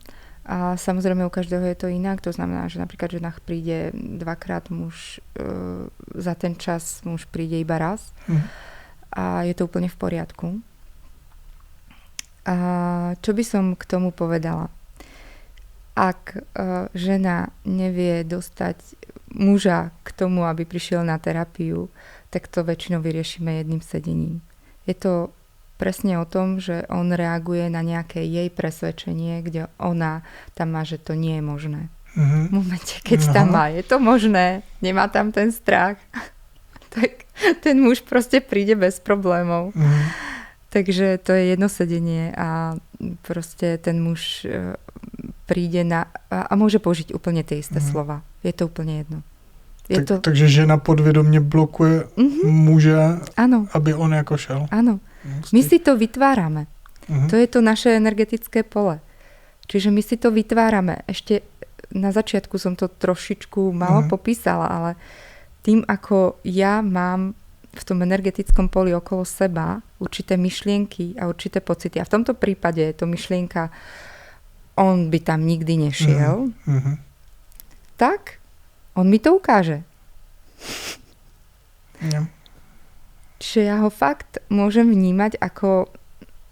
A samozrejme u každého je to inak. To znamená, že napríklad ženách príde 2-krát muž, za ten čas muž príde iba raz. A je to úplne v poriadku. A čo by som k tomu povedala? Ak žena nevie dostať muža k tomu, aby prišiel na terapiu, tak to väčšinou vyriešime jedným sedením. Je to presne o tom, že on reaguje na nejaké jej presvedčenie, kde ona tam má, že to nie je možné. V momente, keď tam má, je to možné, nemá tam ten strach, tak ten muž proste príde bez problémov. Takže to je jedno sedenie a proste ten muž príde a môže použiť úplne tie isté slova. Je to úplne jedno. Takže žena podvědomě blokuje muže, ano. aby on jako šel. Áno. My si to vytvárame. To je to naše energetické pole. Čiže my si to vytvárame. Ešte na začiatku som to trošičku málo popísala, ale tým, ako ja mám v tom energetickom poli okolo seba určité myšlienky a určité pocity. A v tomto prípade je to myšlienka, on by tam nikdy nešiel. Tak, on mi to ukáže. Ja. Čiže ja ho fakt môžem vnímať ako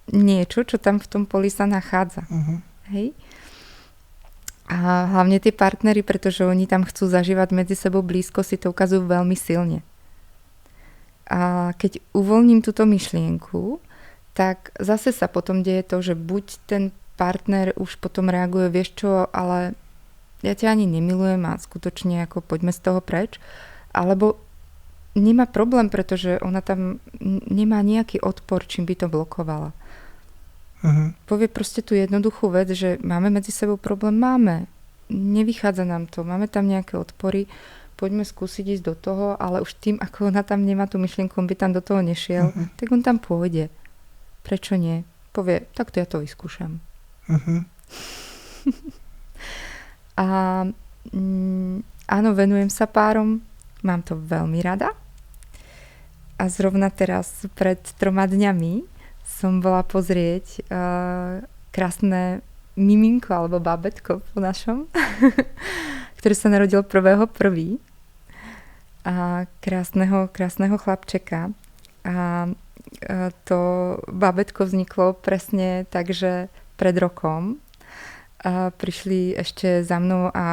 niečo, čo tam v tom poli sa nachádza. Hej? A hlavne tie partnery, pretože oni tam chcú zažívať medzi sebou blízko, si to ukazujú veľmi silne. A keď uvoľním túto myšlienku, tak zase sa potom deje to, že buď ten partner už potom reaguje, vieš čo, ale ja ťa ani nemilujem a skutočne ako poďme z toho preč, alebo nemá problém, pretože ona tam nemá nejaký odpor, čím by to blokovala. Povie proste tú jednoduchú vec, že máme medzi sebou problém, máme. Nevychádza nám to, máme tam nejaké odpory, poďme skúsiť ísť do toho, ale už tým, ako ona tam nemá tú myšlienku, on by tam do toho nešiel, tak on tam pôjde. Prečo nie? Povie, tak to ja to vyskúšam. A áno, venujem sa párom, mám to veľmi rada. A zrovna teraz pred 3 dňami som bola pozrieť krásne miminko alebo babetko po našom, ktoré sa narodilo 1.1. A krásneho chlapčeka. A to babetko vzniklo presne takže pred rokom. A prišli ešte za mnou a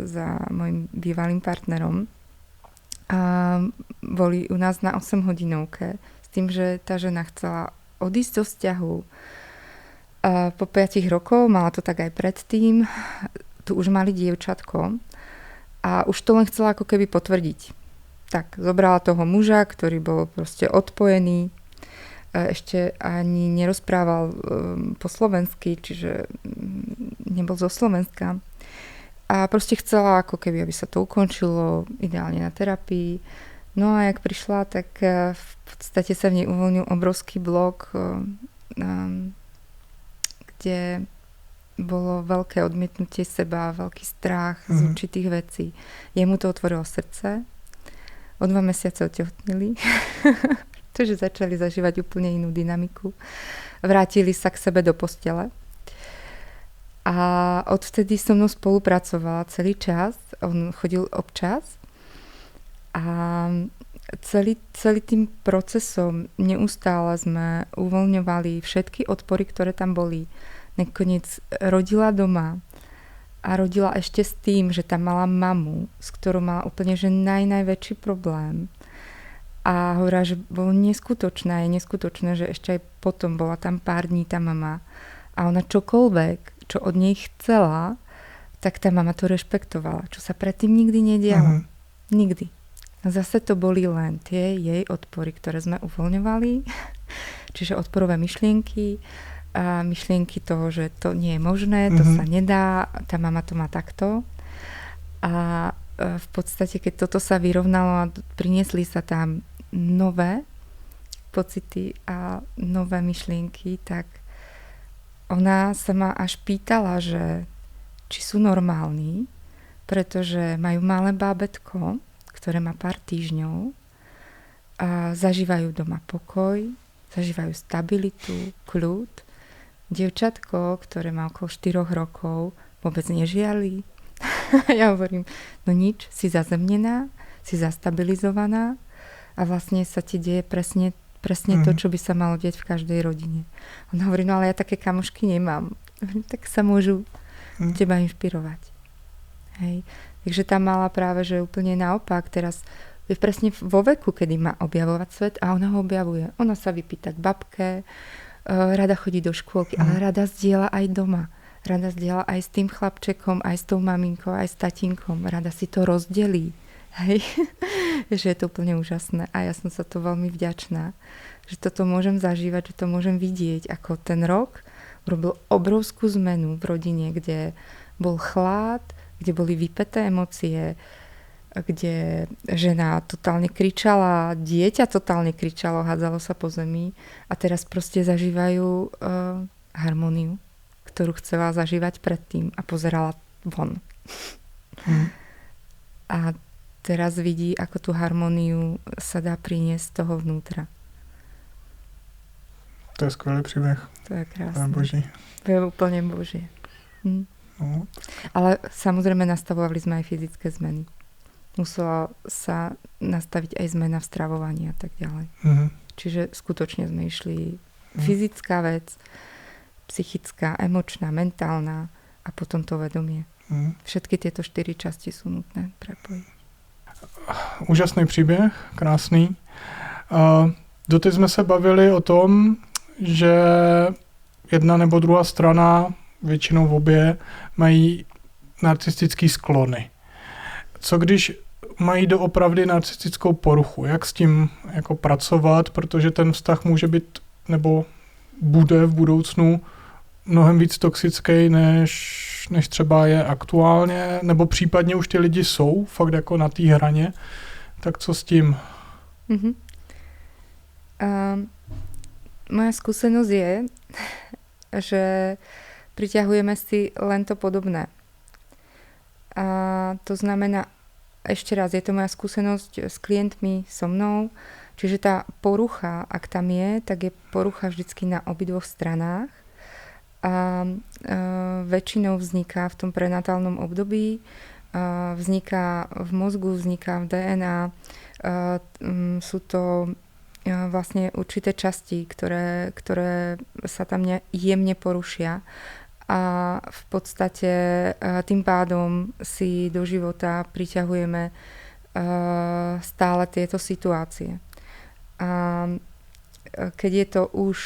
za môjim bývalým partnerom. A boli u nás na 8-hodinovke s tým, že tá žena chcela odísť do vzťahu. A po 5 rokov, mala to tak aj predtým, tu už mali dievčatko a už to len chcela ako keby potvrdiť. Tak, zobrala toho muža, ktorý bol proste odpojený, ešte ani nerozprával po slovensky, čiže nebol zo Slovenska. A proste chcela ako keby, aby sa to ukončilo, ideálne na terapii. No a jak prišla, tak v podstate sa v nej uvoľnil obrovský blok, kde bolo veľké odmietnutie seba, veľký strach z určitých vecí. Jemu to otvorilo srdce. O 2 mesiace otehotnili. Takže začali zažívať úplne inú dynamiku. Vrátili sa k sebe do postele. A odvtedy so mnou spolupracovala celý čas. On chodil občas. A celý tým procesom neustále sme uvoľňovali všetky odpory, ktoré tam boli. Nakoniec rodila doma a rodila ešte s tým, že tam mala mamu, s ktorou mala úplne že najväčší problém. A hovorila, že bolo neskutočné, je neskutočné, že ešte aj potom bola tam pár dní tá mama. A ona čokoľvek, čo od nej chcela, tak tá mama to rešpektovala, čo sa predtým nikdy nedialo. Nikdy. A zase to boli len tie jej odpory, ktoré sme uvoľňovali. Čiže odporové myšlienky, a myšlienky toho, že to nie je možné, to sa nedá, tá mama to má takto. A v podstate, keď toto sa vyrovnalo a priniesli sa tam nové pocity a nové myšlienky, tak ona sa ma až pýtala, že či sú normálni, pretože majú malé bábätko, ktoré má pár týždňov a zažívajú doma pokoj, zažívajú stabilitu, kľud. Dievčatko, ktoré má okolo 4 rokov, vôbec nežiali. Ja hovorím, no nič, si zazemnená, si zastabilizovaná a vlastne sa ti deje presne to, čo by sa malo deť v každej rodine. Ona hovorí, no ale ja také kamošky nemám. Tak sa môžu teba inšpirovať. Hej. Takže tá mala práve, že úplne naopak, teraz je presne vo veku, kedy má objavovať svet a ona ho objavuje. Ona sa vypýta k babke, rada chodí do škôlky, ale rada zdieľa aj doma. Rada zdieľa aj s tým chlapčekom, aj s tou maminkou, aj s tatínkom. Rada si to rozdelí. Hej. že je to úplne úžasné a ja som sa to veľmi vďačná, že toto môžem zažívať, že to môžem vidieť, ako ten rok urobil obrovskú zmenu v rodine, kde bol chlad, kde boli vypäté emócie, kde žena totálne kričala, dieťa totálne kričalo, hádzalo sa po zemi a teraz proste zažívajú harmóniu, ktorú chcela zažívať predtým a pozerala von. A teraz vidí, ako tú harmóniu sa dá priniesť z toho vnútra. To je skvelý príbeh. To je krásne. To je boží. To je úplne božie. No. Ale samozrejme nastavovali sme aj fyzické zmeny. Musela sa nastaviť aj zmena v stravovaní a tak ďalej. Čiže skutočne sme išli fyzická vec, psychická, emočná, mentálna a potom to vedomie. Všetky tieto 4 časti sú nutné prepojiť. Úžasný příběh, krásný. Doteď jsme se bavili o tom, že jedna nebo druhá strana, většinou obě, mají narcistické sklony. Co když mají doopravdy narcistickou poruchu? Jak s tím jako pracovat? Protože ten vztah může být nebo bude v budoucnu mnohem víc toxický, než třeba je aktuálně, nebo případně už ty lidi jsou fakt jako na té hraně. Tak co s tím? Moja skúsenosť je, že priťahujeme si len to podobné. A to znamená, ešte raz, je to moja skúsenosť s klientmi so mnou, čiže tá porucha, ak tam je, tak je porucha vždycky na obidvoch stranách a väčšinou vzniká v tom prenatálnom období, vzniká v mozgu, vzniká v DNA, sú to vlastne určité časti, ktoré sa tam jemne porušia a v podstate tým pádom si do života priťahujeme stále tieto situácie. A keď je to už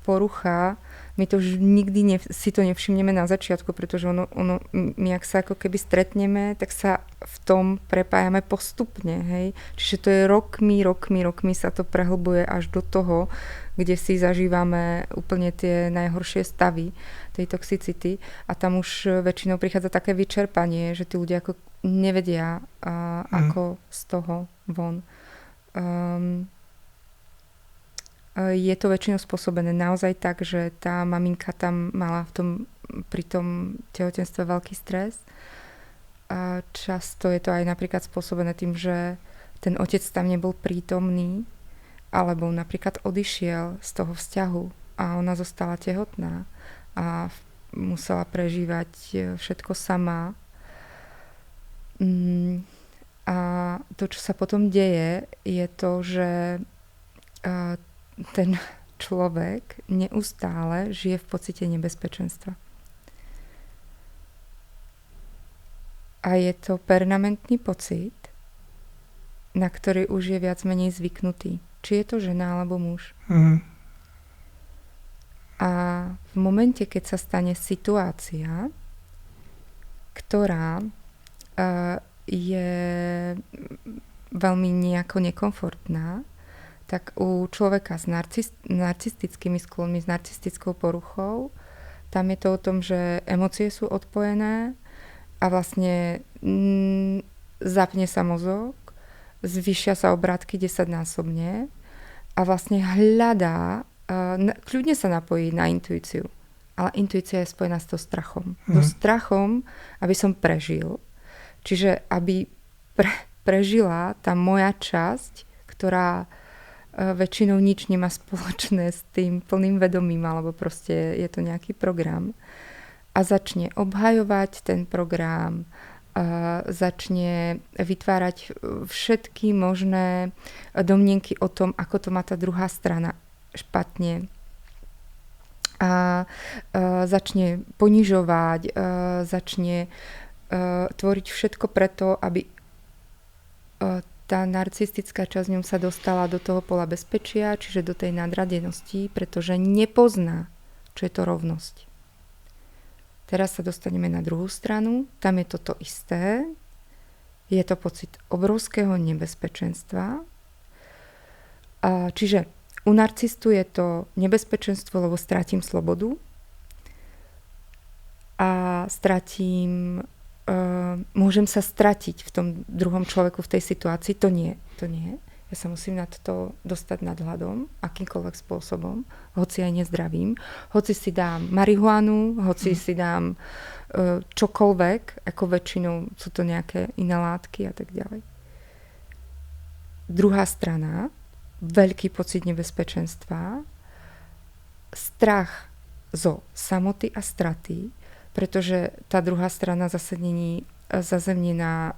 porucha, my to už nikdy si to nevšimneme na začiatku, pretože my ak sa ako keby stretneme, tak sa v tom prepájame postupne, hej. Čiže to je rokmi sa to prehlbuje až do toho, kde si zažívame úplne tie najhoršie stavy tej toxicity a tam už väčšinou prichádza také vyčerpanie, že tí ľudia ako nevedia, ako z toho von. Je to väčšinou spôsobené naozaj tak, že tá maminka tam mala pri tom tehotenstve veľký stres. A často je to aj napríklad spôsobené tým, že ten otec tam nebol prítomný, alebo napríklad odišiel z toho vzťahu a ona zostala tehotná a musela prežívať všetko sama. A to, čo sa potom deje, je to, že ten človek neustále žije v pocite nebezpečenstva. A je to permanentný pocit, na ktorý už je viac menej zvyknutý. Či je to žena alebo muž. A v momente, keď sa stane situácia, ktorá je veľmi nejako nekomfortná, tak u človeka s narcistickými sklonmi, s narcistickou poruchou, tam je to o tom, že emócie sú odpojené a vlastne zapne sa mozog, zvýšia sa obrátky 10-násobne a vlastne hľadá, kľudne sa napojí na intuíciu, ale intuícia je spojená s to strachom. So strachom, aby som prežil. Čiže aby prežila tá moja časť, ktorá väčšinou nič nemá spoločné s tým plným vedomím, alebo proste je to nejaký program. A začne obhajovať ten program, začne vytvárať všetky možné domnienky o tom, ako to má tá druhá strana špatne. A začne ponižovať, začne tvoriť všetko preto, aby tá narcistická časť ňom sa dostala do toho pola bezpečia, čiže do tej nadradenosti, pretože nepozná, čo je to rovnosť. Teraz sa dostaneme na druhú stranu, tam je toto isté, Je to pocit obrovského nebezpečenstva. Čiže u narcistu je to nebezpečenstvo, lebo stratím slobodu a môžem sa stratiť v tom druhom človeku v tej situácii. To nie. Ja sa musím nad to dostať nadhľadom, akýmkoľvek spôsobom, hoci aj nezdravím. Hoci si dám marihuanu, hoci si dám čokoľvek, ako väčšinou sú to nejaké iné látky a tak ďalej. Druhá strana, veľký pocit nebezpečenstva, strach zo samoty a straty, pretože tá druhá strana zase není zazemnená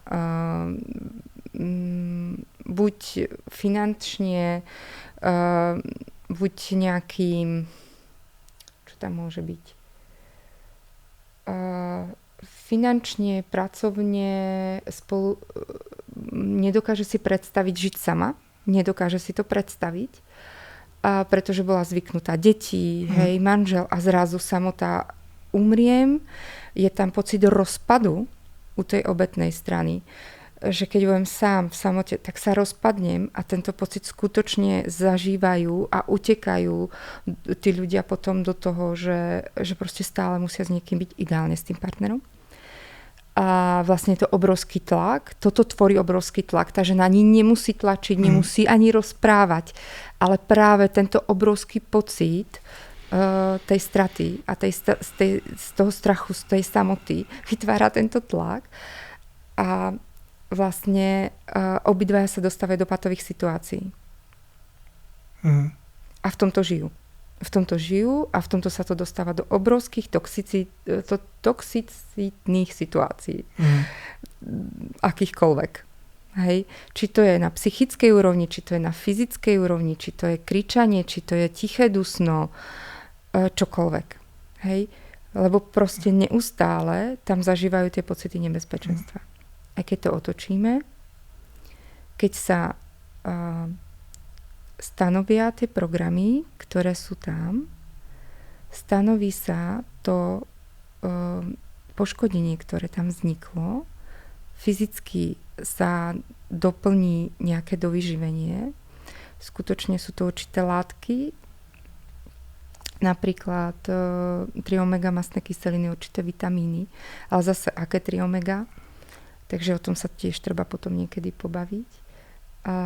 buď finančne, buď nejakým, čo tam môže byť, finančne, pracovne, nedokáže si predstaviť žiť sama, nedokáže si to predstaviť, pretože bola zvyknutá deti, hej, manžel a zrazu samotá, umriem, je tam pocit rozpadu u tej obetnej strany, že keď budem sám v samote, tak sa rozpadnem a tento pocit skutočne zažívajú a utekajú tí ľudia potom do toho, že proste stále musia s niekým byť, ideálne s tým partnerom. A vlastne je to obrovský tlak. Toto tvorí obrovský tlak. Tá žena ani nemusí tlačiť, nemusí ani rozprávať, ale práve tento obrovský pocit tej straty a z toho strachu, z tej samoty vytvára tento tlak a vlastne obidvaja sa dostávajú do patových situácií. A v tomto žijú. A v tomto sa to dostáva do obrovských toxicitných situácií. Akýchkoľvek. Hej? Či to je na psychickej úrovni, či to je na fyzickej úrovni, či to je kričanie, či to je tiché dusno, čokoľvek. Hej? Lebo proste neustále tam zažívajú tie pocity nebezpečenstva. A keď to otočíme, keď sa stanovia tie programy, ktoré sú tam, stanoví sa to poškodenie, ktoré tam vzniklo, fyzicky sa doplní nejaké dovyživenie. Skutočne sú to určité látky, napríklad 3-omega mastné kyseliny, určité vitamíny, ale zase aké 3-omega, takže o tom sa tiež treba potom niekedy pobaviť. A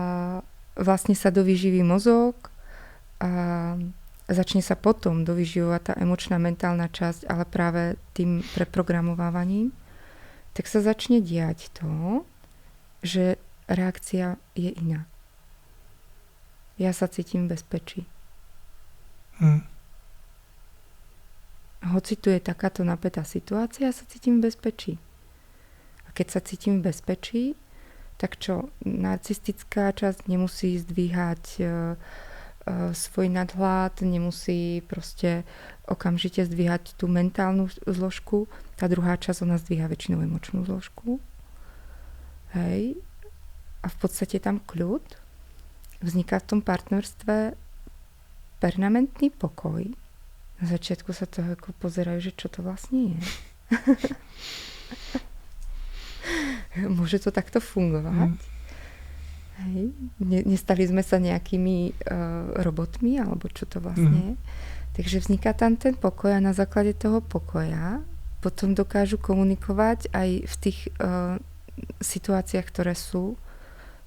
vlastne sa dovyživí mozog a začne sa potom dovyživovať tá emočná, mentálna časť, ale práve tým preprogramovávaním, tak sa začne diať to, že reakcia je iná. Ja sa cítim v bezpečí. Hoci tu je takáto napätá situácia, ja sa cítim v bezpečí. A keď sa cítim v bezpečí, tak čo, narcistická časť nemusí zdvíhať svoj nadhľad, nemusí proste okamžite zdvíhať tú mentálnu zložku. Tá druhá časť, ona zdvíha väčšinou emočnú zložku. Hej. A v podstate tam kľud. Vzniká v tom partnerstve permanentný pokoj. Na začiatku sa toho ako pozerajú, že čo to vlastne je. Môže to takto fungovať? Hej. Nestali sme sa nejakými robotmi, alebo čo to vlastne je. Takže vzniká tam ten pokoj a na základe toho pokoja potom dokážu komunikovať aj v tých situáciách, ktoré sú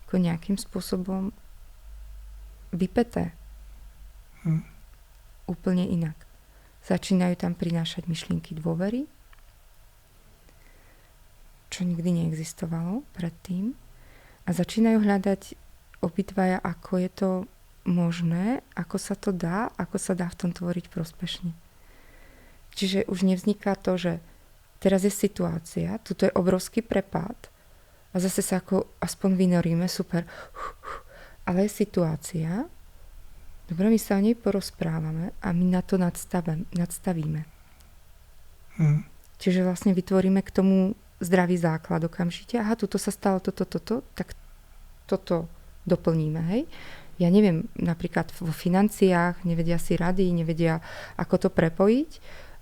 ako nejakým spôsobom vypäté. Úplne inak. Začínajú tam prinášať myšlienky dôvery, čo nikdy neexistovalo predtým. A začínajú hľadať obidvaja, ako je to možné, ako sa to dá, ako sa dá v tom tvoriť prospešne. Čiže už nevzniká to, že teraz je situácia, tuto je obrovský prepad a zase sa ako aspoň vynoríme, super, ale je situácia, dobre, my sa o nej porozprávame a my na to nadstavíme. Čiže vlastne vytvoríme k tomu zdravý základ okamžite. Aha, tuto sa stalo toto, tak toto doplníme, hej. Ja neviem, napríklad vo financiách nevedia si rady, nevedia, ako to prepojiť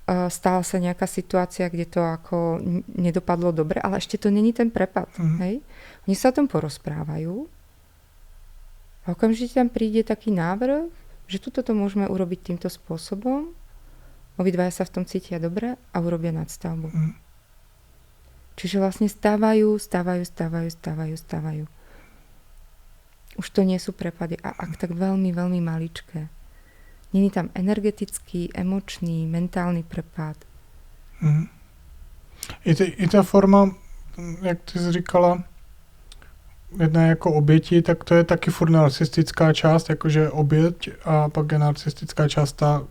stala sa nejaká situácia, kde to ako nedopadlo dobre, ale ešte to není ten prepad. Hej? Oni sa o tom porozprávajú a okamžite tam príde taký návrh, že tuto to môžeme urobiť týmto spôsobom, obidvaja sa v tom cítia dobre a urobia nadstavbu. Čiže vlastne stávajú. Už to nie sú prepady. A ak tak veľmi, veľmi maličké. Není tam energetický, emočný, mentálny prepad. I ta forma, jak ty jsi říkala, jedna jako oběti, tak to je taky furt narcistická část, jakože oběť a pak je narcistická část ta,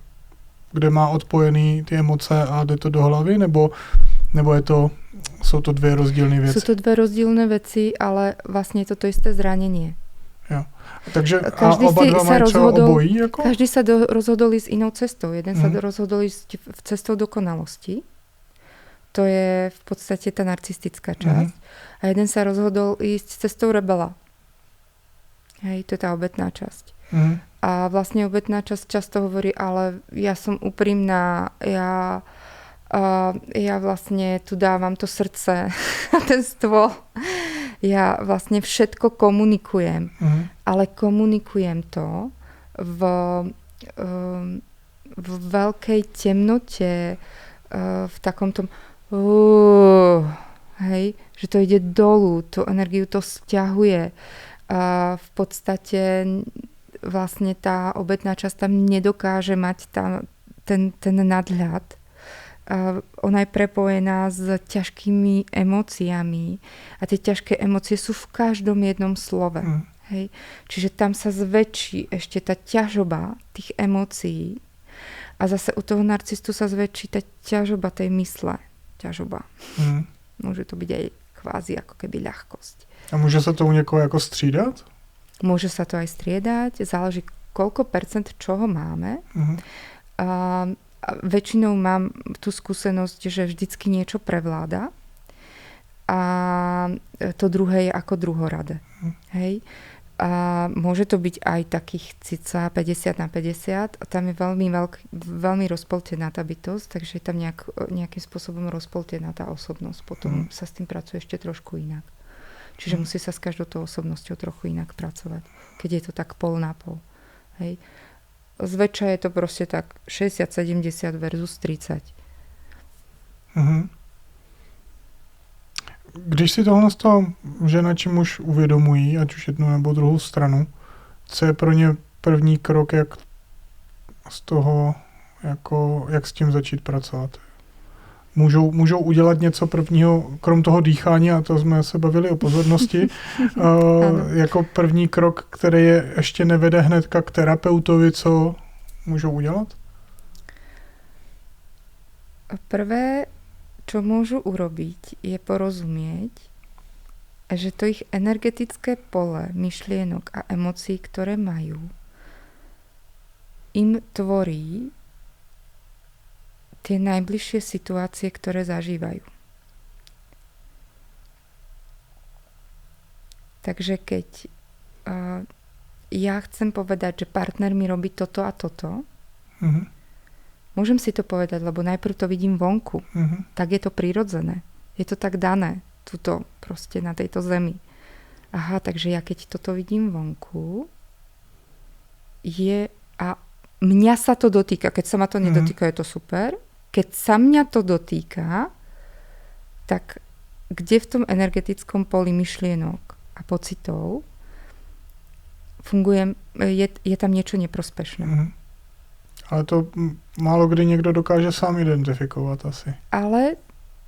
kde má odpojený ty emoce a jde to do hlavy, nebo je to, jsou to dvě rozdílné věci? Sú to dve rozdielne veci, ale vlastne je to isté zranenie. Jo. Takže Každý a oba dva mají třeba obojí? Jako? Každý sa rozhodol ísť inou cestou. Jeden sa rozhodol ísť v cestou dokonalosti. To je v podstate tá narcistická časť. A jeden sa rozhodol ísť cestou rebela. Hej, to je tá obetná časť. A vlastne obetná časť často hovorí, ale ja som úprimná, ja vlastne tu dávam to srdce a ten stôl. Ja vlastne všetko komunikujem. Ale komunikujem to v veľkej temnote, v takom tom hej, že to ide dolu, tú energiu to sťahuje. V podstate vlastne tá obetná časť tam nedokáže mať ten nadhľad. Ona je prepojená s ťažkými emóciami a tie ťažké emócie sú v každom jednom slove. Hej? Čiže tam sa zväčší ešte tá ťažoba tých emócií a zase u toho narcistu sa zväčší tá ťažoba tej mysle. Ťažoba. Môže to byť aj kvázi ako keby ľahkosť. A môže sa to u niekoho ako střídať? Môže sa to aj striedať, záleží koľko percent čoho máme. A väčšinou mám tú skúsenosť, že vždycky niečo prevláda a to druhé je ako druhoradé. Hej? A môže to byť aj takých cica 50/50 a tam je veľmi rozpoltená tá bytosť, takže je tam nejakým spôsobom rozpoltená tá osobnosť. Potom sa s tým pracuje ešte trošku inak. Čiže musí sa s každou tou osobnosťou trochu inak pracovať, keď je to tak pol na pol. Hej? Zväčša je to proste tak 60-70 versus 30. Když si tohle z toho žena či muž uvědomují, ať už jednu nebo druhou stranu, co je pro ně první krok, jak z toho, jak s tím začít pracovat? Můžou udělat něco prvního, krom toho dýchání, a to jsme se bavili o pozornosti, jako první krok, který je ještě nevede hnedka k terapeutovi, co můžou udělat? Prvé, čo môžu urobiť, je porozumieť, že to ich energetické pole myšlienok a emócií, ktoré majú, im tvorí tie najbližšie situácie, ktoré zažívajú. Takže keď ja chcem povedať, že partner mi robí toto a toto, môžem si to povedať, lebo najprv to vidím vonku. Tak je to prirodzené. Je to tak dané. Tuto proste na tejto zemi. Aha, takže ja keď toto vidím vonku, a mňa sa to dotýka. Keď sa ma to nedotýka, je to super. Keď sa mňa to dotýka, tak kde v tom energetickom poli myšlienok a pocitov fungujem, je tam niečo neprospešné. Ale to málo kdy niekto dokáže sám identifikovať asi. Ale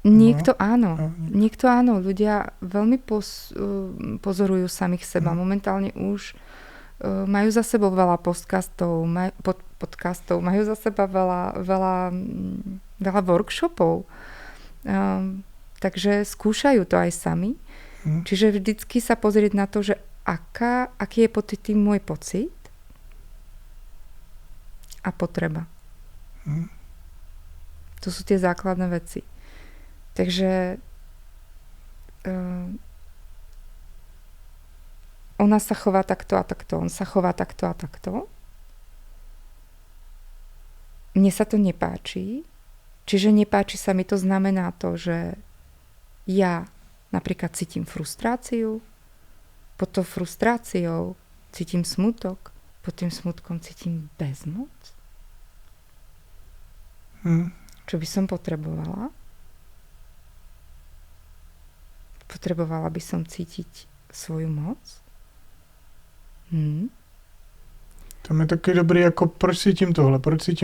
niekto áno. Niekto áno. Ľudia veľmi pozorujú samých seba. Momentálne už majú za sebou veľa podcastov, majú za seba veľa workshopov. Takže skúšajú to aj sami. Čiže vždycky sa pozrieť na to, že aký je pod tým môj pocit a potreba. To sú tie základné veci. Takže ona sa chová takto a takto, on sa chová takto a takto. Mne sa to nepáči Čiže nepáči sa mi, to znamená to, že ja napríklad cítim frustráciu, pod tou frustráciou cítim smutok, pod tým smutkom cítim bezmoc. Čo by som potrebovala? Potrebovala by som cítiť svoju moc? To je taky dobrý, jako proč cítím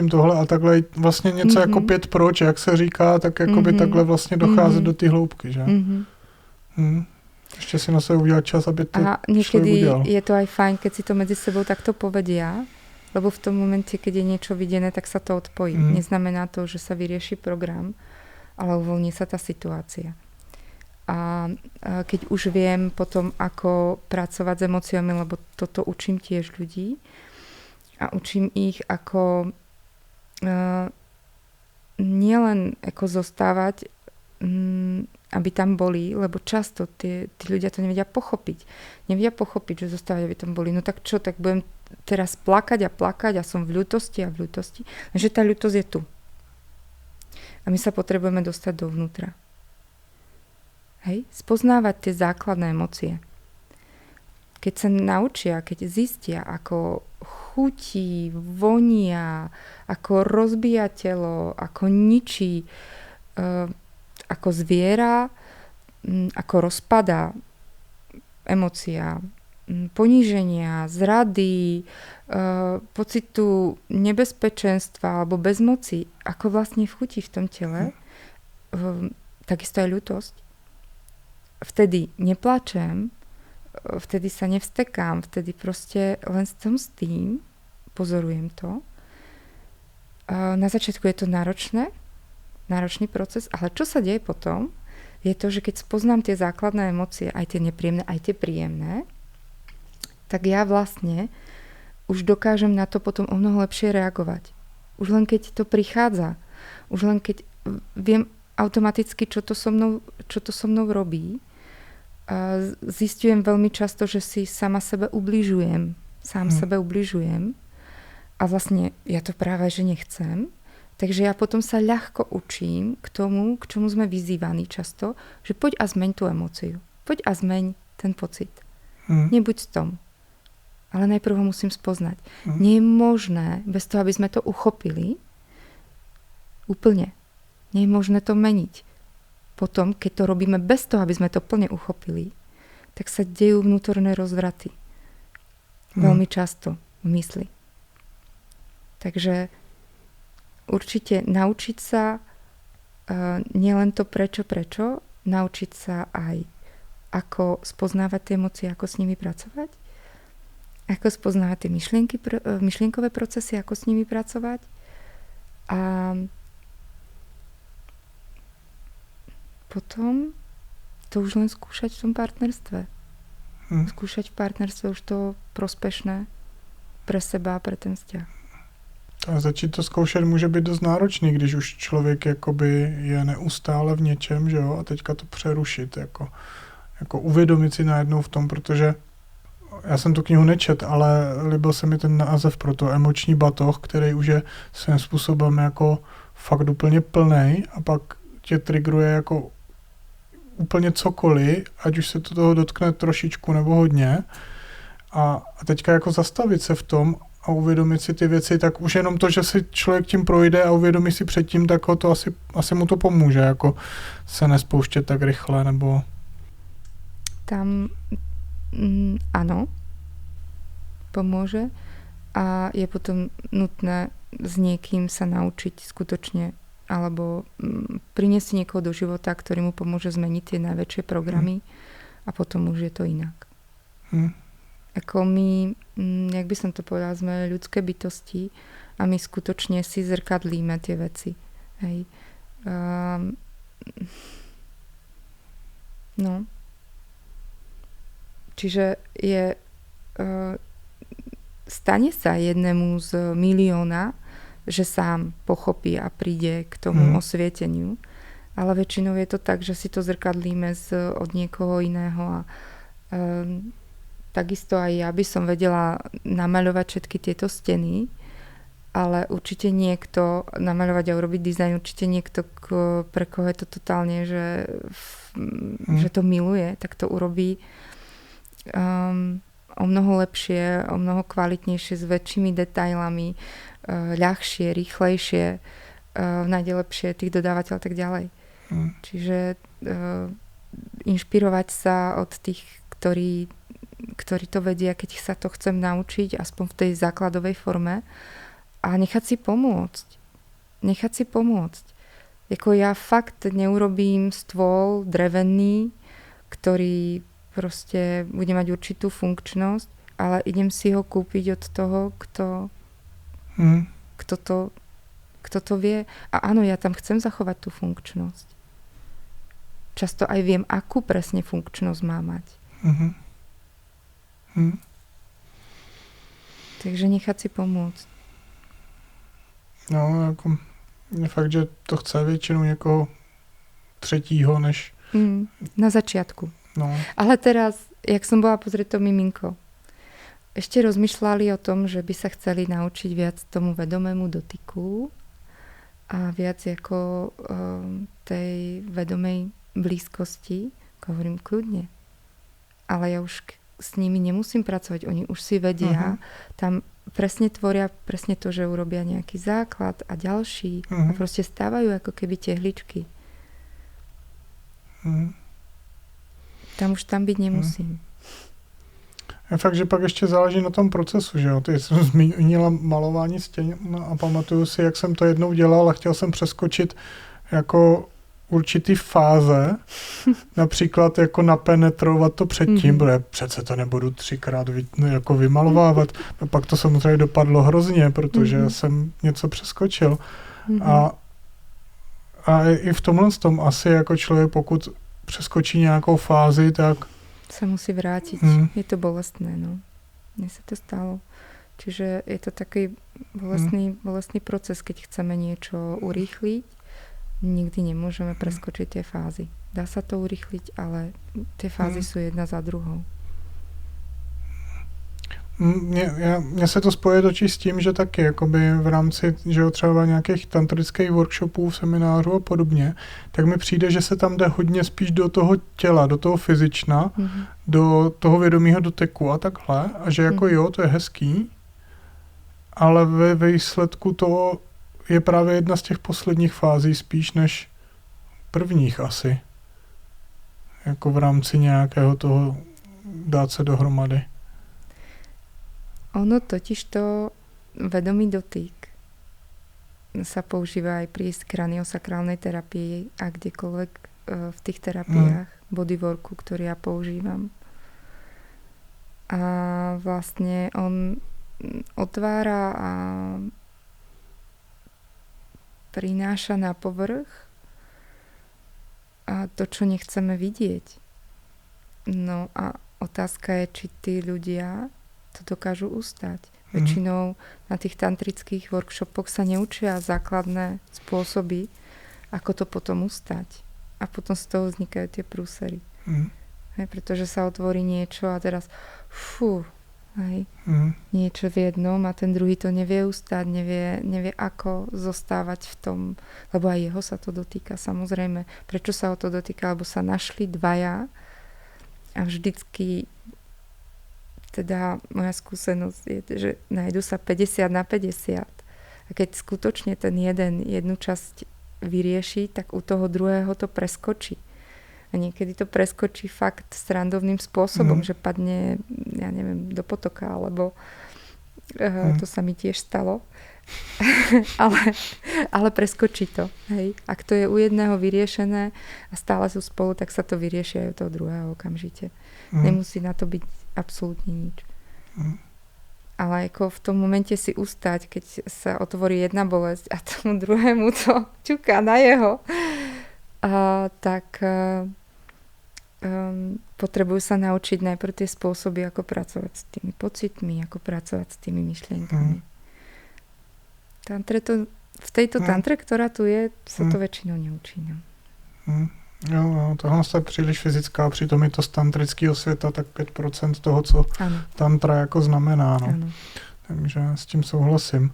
tohle a takhle vlastně něco jako 5 proč, jak se říká, tak jako by takhle vlastně docházet do ty hloubky, že? Ešte si na sebe udělat čas, aby to človek udělal. Je to aj fajn, keď si to medzi sebou takto povedia, lebo v tom momente, keď je niečo videné, tak sa to odpojí. Neznamená to, že sa vyrieši program, ale uvoľní sa tá situácia. A keď už viem potom, ako pracovať s emóciami, lebo toto učím tiež ľudí a učím ich, ako nielen ako zostávať, aby tam boli, lebo často tí ľudia to nevedia pochopiť. Nevedia pochopiť, že zostávať, aby tam boli. No tak čo, tak budem teraz plakať a som v ľútosti. Že tá ľútosť je tu. A my sa potrebujeme dostať dovnútra. Hej? Spoznávať tie základné emócie. Keď sa naučia, keď zistia, ako chutí, vonia, ako rozbíja telo, ako ničí, ako zviera, ako rozpada emócia, poníženia, zrady, pocitu nebezpečenstva alebo bezmoci, ako vlastne vchutí v tom tele, takisto aj ľútosť. Vtedy neplačem, vtedy sa nevstekám, vtedy proste len som s tým, pozorujem to. Na začiatku je to náročný proces, ale čo sa deje potom, je to, že keď spoznám tie základné emócie, aj tie nepríjemné, aj tie príjemné, tak ja vlastne už dokážem na to potom o mnoho lepšie reagovať. Už len keď to prichádza, už len keď viem automaticky, čo to so mnou robí, zistujem veľmi často, že si sám sebe ubližujem a vlastne ja to práve, že nechcem. Takže ja potom sa ľahko učím k tomu, k čomu sme vyzývaní často, že poď a zmeň tú emóciu. Poď a zmeň ten pocit. Nebuď s tom. Ale najprv ho musím spoznať. Nie je možné, bez toho, aby sme to uchopili, úplne. Nie je možné to meniť. Potom, keď to robíme bez toho, aby sme to plne uchopili, tak sa dejú vnútorné rozvraty. Veľmi často v mysli. Takže určite naučiť sa nielen to prečo, naučiť sa aj ako spoznávať tie emócie, ako s nimi pracovať, ako spoznávať tie myšlienkové procesy, ako s nimi pracovať a potom to už len skúšať v tom partnerstve. Skúšať v partnerstve už to prospešné pre seba a pre ten vzťah. A začít to zkoušet může být dost náročný, když už člověk jakoby je neustále v něčem, že jo, a teďka to přerušit, jako uvědomit si najednou v tom, protože já jsem tu knihu nečet, ale líbil se mi ten název pro to emoční batoh, který už je svým způsobem jako fakt úplně plnej a pak tě triggeruje jako úplně cokoliv, ať už se to toho dotkne trošičku nebo hodně a teďka jako zastavit se v tom a uvědomit si ty věci, tak už jenom to, že si člověk tím projde a uvědomí si předtím, tak ho to asi mu to pomůže, jako se nespouštět tak rychle, nebo... Tam áno, pomôže a je potom nutné s niekým sa naučiť skutočne alebo priniesť niekoho do života, ktorý mu pomôže zmeniť tie najväčšie programy a potom už je to inak. Ako my, jak by som to povedala, sme ľudské bytosti a my skutočne si zrkadlíme tie veci. Hej. No. Čiže stane sa jednému z milióna, že sám pochopí a príde k tomu osvieteniu. Ale väčšinou je to tak, že si to zrkadlíme od niekoho iného a takisto aj ja by som vedela namaľovať všetky tieto steny, ale určite niekto namaľovať a urobiť dizajn, určite niekto, pre koho je to totálne, že to miluje, tak to urobí o mnoho lepšie, o mnoho kvalitnejšie, s väčšími detailami, ľahšie, rýchlejšie, nájde lepšie tých dodávateľov a tak ďalej. Čiže inšpirovať sa od tých, ktorí to vedia, keď sa to chcem naučiť, aspoň v tej základovej forme, a nechať si pomôcť. Jako ja fakt neurobím stôl drevený, ktorý proste bude mať určitú funkčnosť, ale idem si ho kúpiť od toho, kto to vie. A áno, ja tam chcem zachovať tú funkčnosť. Často aj viem, akú presne funkčnosť má mať. Takže nechať si pomôcť. No, jako je fakt, že to chce většinou někoho třetího, než... Na začiatku. No. Ale teraz, jak som bola pozrieť to miminko, ešte rozmýšľali o tom, že by sa chceli naučiť viac tomu vedomému dotyku a viac ako tej vedomej blízkosti. Hovorím kľudne. Ale ja už s nimi nemusím pracovať. Oni už si vedia. Tam presne tvoria presne to, že urobia nejaký základ a ďalší. A proste stávajú ako keby tehličky. Tam už tam byť nemusím. Je fakt, že pak ještě záleží na tom procesu, že jo. Ty jsem zmínila malování stěn a pamatuju si, jak jsem to jednou dělal a chtěl jsem přeskočit jako určitý fáze, například jako napenetrovat to předtím, protože přece to nebudu 3krát jako vymalovávat. No pak to samozřejmě dopadlo hrozně, protože jsem něco přeskočil. A i v tomhle tom asi jako člověk, pokud přeskočí nějakou fázi, tak sa musí vrátiť. Je to bolestné, no. Mne sa to stalo. Čiže je to taký bolestný proces, keď chceme niečo urýchliť. Nikdy nemôžeme preskočiť tie fázy. Dá sa to urýchliť, ale tie fázy sú jedna za druhou. Mně se to spojuje totiž s tím, že taky jakoby v rámci, že jo, třeba nějakých tantrických workshopů, seminářů a podobně, tak mi přijde, že se tam jde hodně spíš do toho těla, do toho fyzična, do toho vědomého doteku a takhle. A že jako jo, to je hezký, ale ve výsledku to je právě jedna z těch posledních fází spíš než prvních asi. Jako v rámci nějakého toho dát se dohromady. Ono totižto vedomý dotyk sa používa aj pri kraniosakrálnej terapii a kdekoľvek v tých terapiách bodyworku, ktorý ja používam. A vlastne on otvára a prináša na povrch a to, čo nechceme vidieť. No a otázka je, či tí ľudia to dokážu ustať. Väčšinou na tých tantrických workshopoch sa neučia základné spôsoby, ako to potom ustať. A potom z toho vznikajú tie prúsery. Pretože sa otvorí niečo a teraz niečo v jednom a ten druhý to nevie ustať, nevie ako zostávať v tom, lebo aj jeho sa to dotýka, samozrejme. Prečo sa o to dotýka? Lebo sa našli dvaja a vždycky teda moja skúsenosť je, že nájdu sa 50/50. A keď skutočne ten jednu časť vyrieši, tak u toho druhého to preskočí. A niekedy to preskočí fakt srandovným spôsobom, že padne, ja neviem, do potoka, alebo to sa mi tiež stalo. ale preskočí to. Hej. Ak to je u jedného vyriešené a stále sú spolu, tak sa to vyrieši aj u toho druhého okamžite. Nemusí na to byť absolútne nič. Ale ako v tom momente si ustať, keď sa otvorí jedna bolesť a tomu druhému to ťuká na jeho, tak potrebujú sa naučiť najprv tie spôsoby, ako pracovať s tými pocitmi, ako pracovať s tými myšlienkami. V tejto tantre, ktorá tu je, sa to väčšinou neučí. No. Jo, tohle je příliš fyzická, přitom je to z tantrického světa tak 5% toho, co tantra jako znamená. No. Takže s tím souhlasím.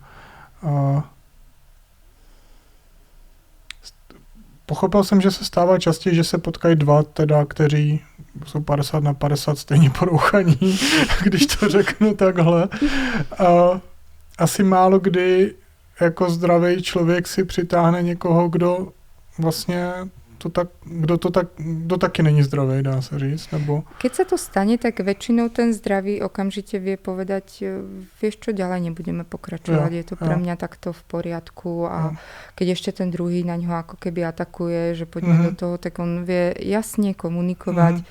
Pochopil jsem, že se stává častěji, že se potkají dva, teda, kteří jsou 50/50 stejně porouchaní, když to řeknu takhle. Asi málo kdy jako zdravý člověk si přitáhne někoho, kdo vlastně kdo taky není zdravý, dá sa říct, nebo... Keď sa to stane, tak väčšinou ten zdravý okamžite vie povedať, vieš čo, ďalej nebudeme pokračovať, je to pre mňa takto v poriadku a keď ešte ten druhý na ňo ako keby atakuje, že poďme do toho, tak on vie jasne komunikovať,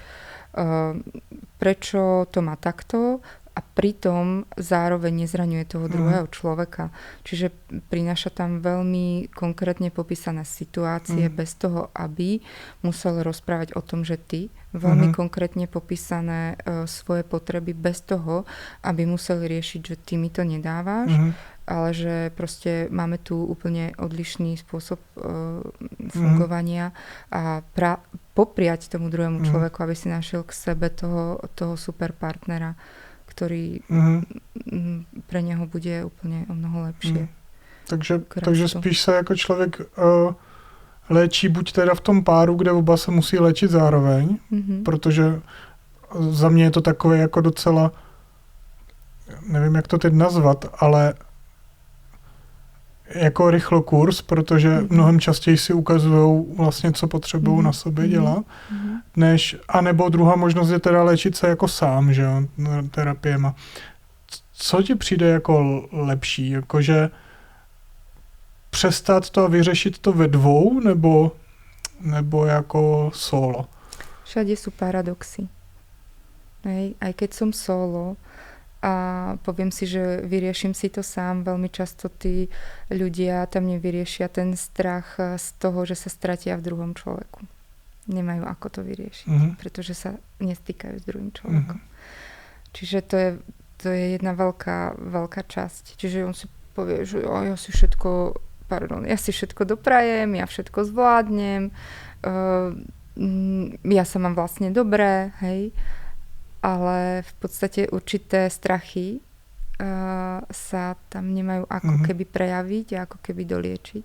prečo to má takto a pritom zároveň nezraňuje toho druhého človeka. Čiže prináša tam veľmi konkrétne popísané situácie bez toho, aby musel rozprávať o tom, že ty veľmi konkrétne popísané svoje potreby bez toho, aby museli riešiť, že ty mi to nedávaš, ale že proste máme tu úplne odlišný spôsob fungovania a popriať tomu druhému človeku, aby si našiel k sebe toho super partnera, ktorý pre něho bude úplně o mnoho lepší. Takže spíš se jako člověk léčí buď teda v tom páru, kde oba se musí léčit zároveň, protože za mě je to takové jako docela, nevím, jak to teď nazvat, ale jako rychlokurs, protože mnohem častěji si ukazují vlastně, co potřebují na sobě dělat, anebo druhá možnost je teda léčit se jako sám, že jo, terapiema. Co ti přijde jako lepší? Jakože přestat to a vyřešit to ve dvou, nebo jako solo? Všade sú paradoxy. Hej, aj keď som solo, a poviem si, že vyrieším si to sám. Veľmi často tí ľudia tam nevyriešia ten strach z toho, že sa stratia v druhom človeku. Nemajú ako to vyriešiť, pretože sa nestýkajú s druhým človekom. Čiže to je jedna veľká časť. Čiže on si povie, že ja si všetko doprajem, ja všetko zvládnem, ja sa mám vlastne dobré, hej. Ale v podstate určité strachy sa tam nemajú ako keby prejaviť a ako keby doliečiť.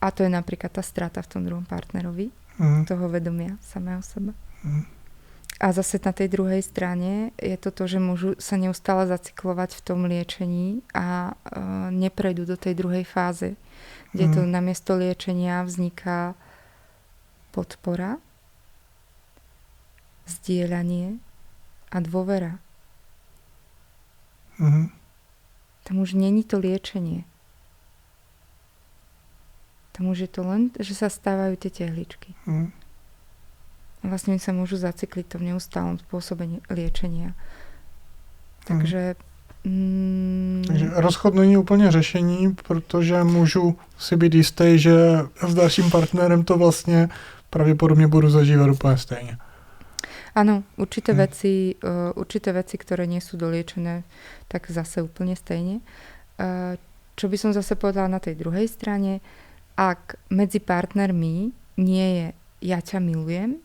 A to je napríklad tá strata v tom druhom partnerovi, toho vedomia samého seba. A zase na tej druhej strane je to, že môžu sa neustále zacyklovať v tom liečení a neprejdú do tej druhej fáze, kde to namiesto liečenia vzniká podpora, zdieľanie a dôvera. Tam už není to liečenie. Tam už je to len, že sa stávajú tie tehličky. A vlastne sa môžu zacykliť to v neustálom spôsobe liečenia. Takže Takže rozchod není úplně řešení, protože můžu si být jistý, že s dalším partnerem to vlastně pravděpodobně budu zažívat úplně stejně. Áno, určité veci, ktoré nie sú doliečené, tak zase úplne stejne. Čo by som zase povedala na tej druhej strane, ak medzi partnermi nie je ja ťa milujem,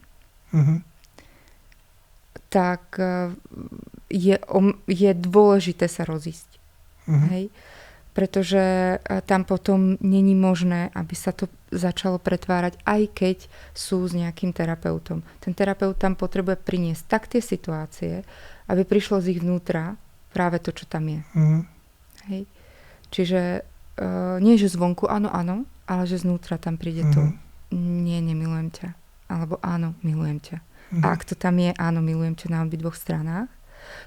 tak je dôležité sa rozísť. Hej? Pretože tam potom není možné, aby sa to začalo pretvárať, aj keď sú s nejakým terapeutom. Ten terapeut tam potrebuje priniesť tak tie situácie, aby prišlo z ich vnútra práve to, čo tam je. Hej? Čiže nie, že zvonku áno, ale že znútra tam príde to nie, nemilujem ťa. Alebo áno, milujem ťa. A ak to tam je, áno, milujem ťa na obidvoch stranách,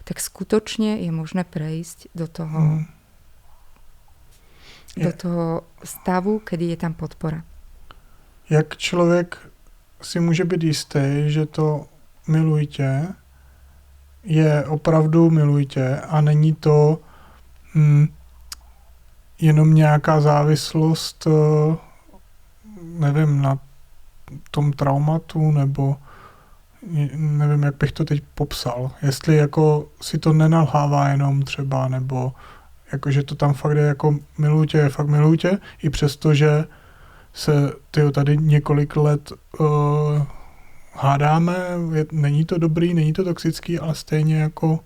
tak skutočne je možné prejsť do toho stavu, kedy je tam podpora. Jak člověk si může být jistý, že to miluj tě je opravdu miluj tě a není to jenom nějaká závislost, nevím, na tom traumatu, nebo nevím, jak bych to teď popsal. Jestli jako si to nenalhává jenom třeba, nebo jakože to tam fakt je jako fakt miluj tě, i přesto, že se tady několik let hádáme, není to dobrý, není to toxický, ale stejně jako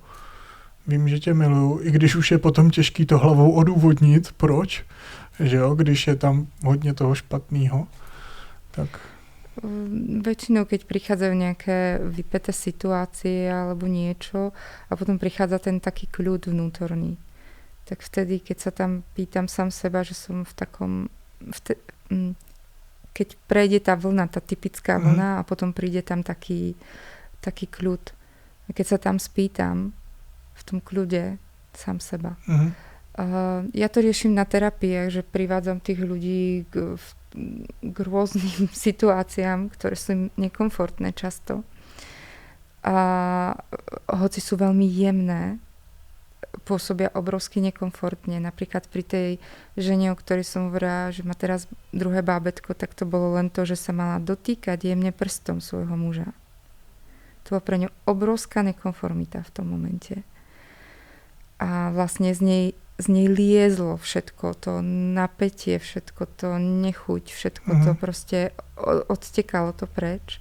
vím, že tě miluju, i když už je potom těžký to hlavou odůvodnit, proč, že jo, když je tam hodně toho špatného, tak... Väčšinou, keď prichádzajú nejaké vypäté situácie alebo niečo a potom prichádza ten taký kľud vnútorný, tak vtedy, keď sa tam pýtam sám seba, že som v takom... keď prejde tá vlna, tá typická vlna a potom príde tam taký kľud. A keď sa tam spýtam v tom kľude sám seba. Ja to riešim na terapiách, že privádzam tých ľudí k rôznym situáciám, ktoré sú im nekomfortné často. A hoci sú veľmi jemné, pôsobia obrovsky nekomfortne. Napríklad pri tej žene, o ktorej som hovorila, že má teraz druhé bábätko, tak to bolo len to, že sa mala dotýkať jemne prstom svojho muža. To bola pre ňu obrovská nekonformita v tom momente. A vlastne z nej liezlo všetko, to napätie, všetko to nechuť, všetko to proste odtekalo to preč.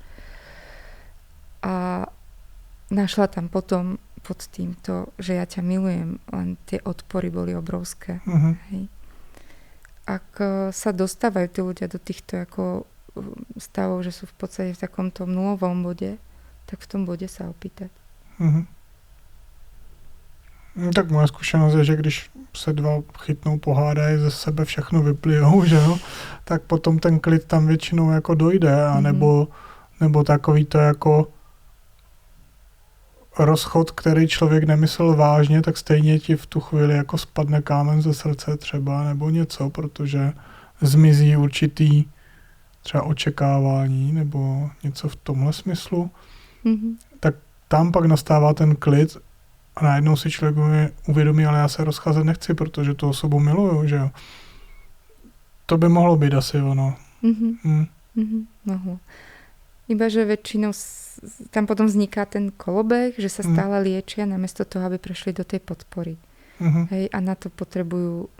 A našla tam potom pod týmto, že ja ťa milujem, len tie odpory boli obrovské. Hej. Ak sa dostávajú tí ľudia do týchto ako stavov, že sú v podstate v takomto nulovom bode, tak v tom bode sa opýtať. No, tak moje zkušenost je, že když se dva chytnou, pohádají, ze sebe všechno vyplijou, že jo, tak potom ten klid tam většinou jako dojde, a nebo takový to jako rozchod, který člověk nemyslel vážně, tak stejně ti v tu chvíli jako spadne kámen ze srdce třeba, nebo něco, protože zmizí určitý třeba očekávání, nebo něco v tomhle smyslu. Tak tam pak nastává ten klid a najednou si člověk uvědomí, ale já se rozcházet nechci, protože tu osobu miluju, že jo. To by mohlo být asi ono. Mohlo. Iba, že väčšinou tam potom vzniká ten kolobeh, že sa stále liečia namiesto toho, aby prešli do tej podpory. Hej, a na to potrebujú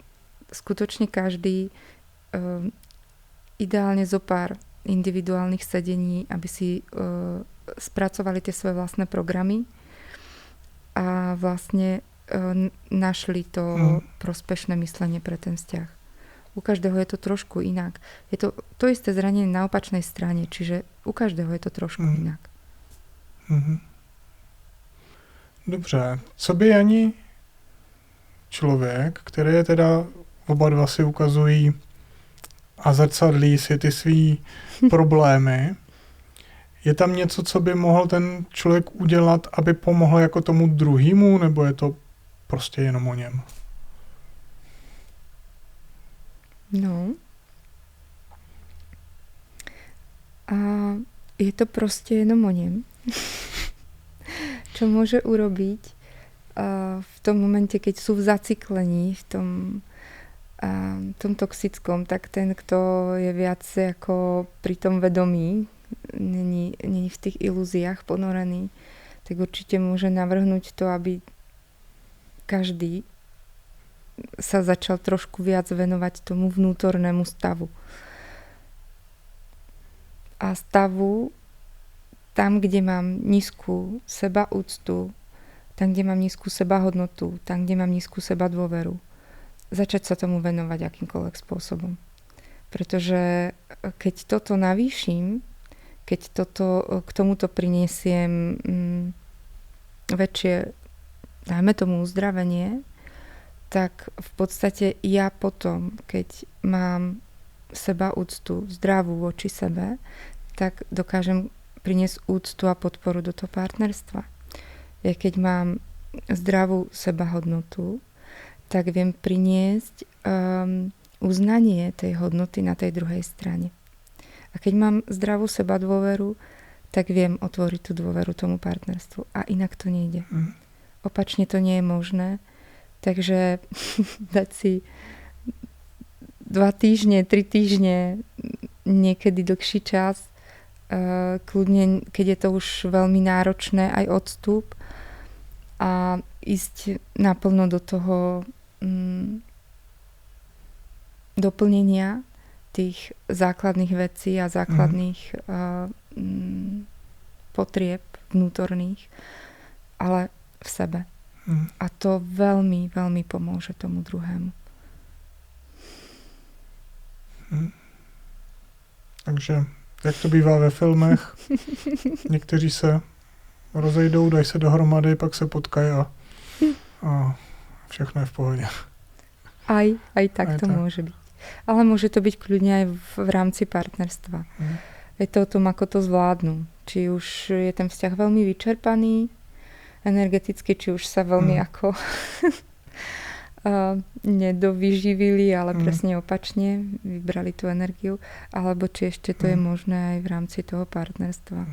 skutočne každý ideálne zo pár individuálnych sedení, aby si spracovali tie svoje vlastné programy a vlastne našli to prospešné myslenie pre ten vzťah. U každého je to trošku inak. Je to isté zranenie na opačnej strane, čiže u každého je to trošku inak. Dobře. Co by ani člověk, který je teda, oba dva si ukazují a zrcadlí si ty svý problémy, je tam něco, co by mohl ten člověk udělat, aby pomohl jako tomu druhému, nebo je to prostě jenom o něm? No. A je to proste jenom o ňom. Čo môže urobiť v tom momente, keď sú v zaciklení, v tom toxickom, tak ten, kto je viac ako pri tom vedomí, není v tých ilúziách ponorený, tak určite môže navrhnúť to, aby každý sa začal trošku viac venovať tomu vnútornému stavu. A stavu tam, kde mám nízku sebaúctu, tam, kde mám nízku sebahodnotu, tam, kde mám nízku sebadôveru, začať sa tomu venovať akýmkoľvek spôsobom. Pretože keď toto navýšim, keď k tomuto priniesiem väčšie, dajme tomu uzdravenie, tak v podstate ja potom, keď mám sebaúctu zdravú voči sebe, tak dokážem priniesť úctu a podporu do toho partnerstva. Ja keď mám zdravú sebahodnotu, tak viem priniesť uznanie tej hodnoty na tej druhej strane. A keď mám zdravú sebadôveru, tak viem otvoriť tú dôveru tomu partnerstvu. A inak to nejde. Opačne to nie je možné. Takže dať si 2 týždne, 3 týždne, niekedy dlhší čas, kľudne, keď je to už veľmi náročné, aj odstup a ísť naplno do toho doplnenia tých základných vecí a základných potrieb vnútorných, ale v sebe. A to veľmi, veľmi pomôže tomu druhému. Takže, jak to bývá ve filmech, někteří se rozejdou, dají se dohromady, pak se potkají a všechno je v pohodě. Aj tak to môže byť. Ale môže to byť kľudne aj v rámci partnerstva. Je to o tom, ako to zvládnu. Či už je ten vzťah veľmi vyčerpaný, energeticky, či už sa veľmi ako nedovyživili, ale presne opačne vybrali tú energiu, alebo či ešte to je možné aj v rámci toho partnerstva.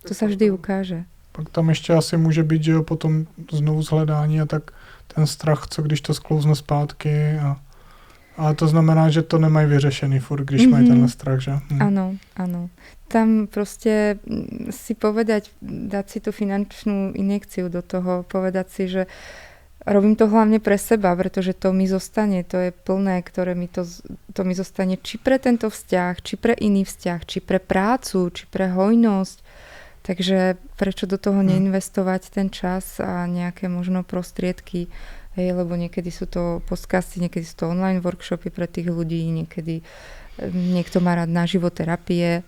To sa vždy ukáže. Pak tam ještě asi může být, že jo, potom znovu zhledání a tak ten strach, co když to sklouzne zpátky ale to znamená, že to nemají vyřešený furt, když mají tenhle strach, že? Áno. Tam proste si povedať, dať si tú finančnú injekciu do toho, povedať si, že robím to hlavne pre seba, pretože to mi zostane, to je plné, ktoré mi to mi zostane či pre tento vzťah, či pre iný vzťah, či pre prácu, či pre hojnosť. Takže prečo do toho neinvestovať ten čas a nejaké možno prostriedky, lebo niekedy sú to podcasty, niekedy sú to online workshopy pre tých ľudí, niekedy niekto má rád naživo terapie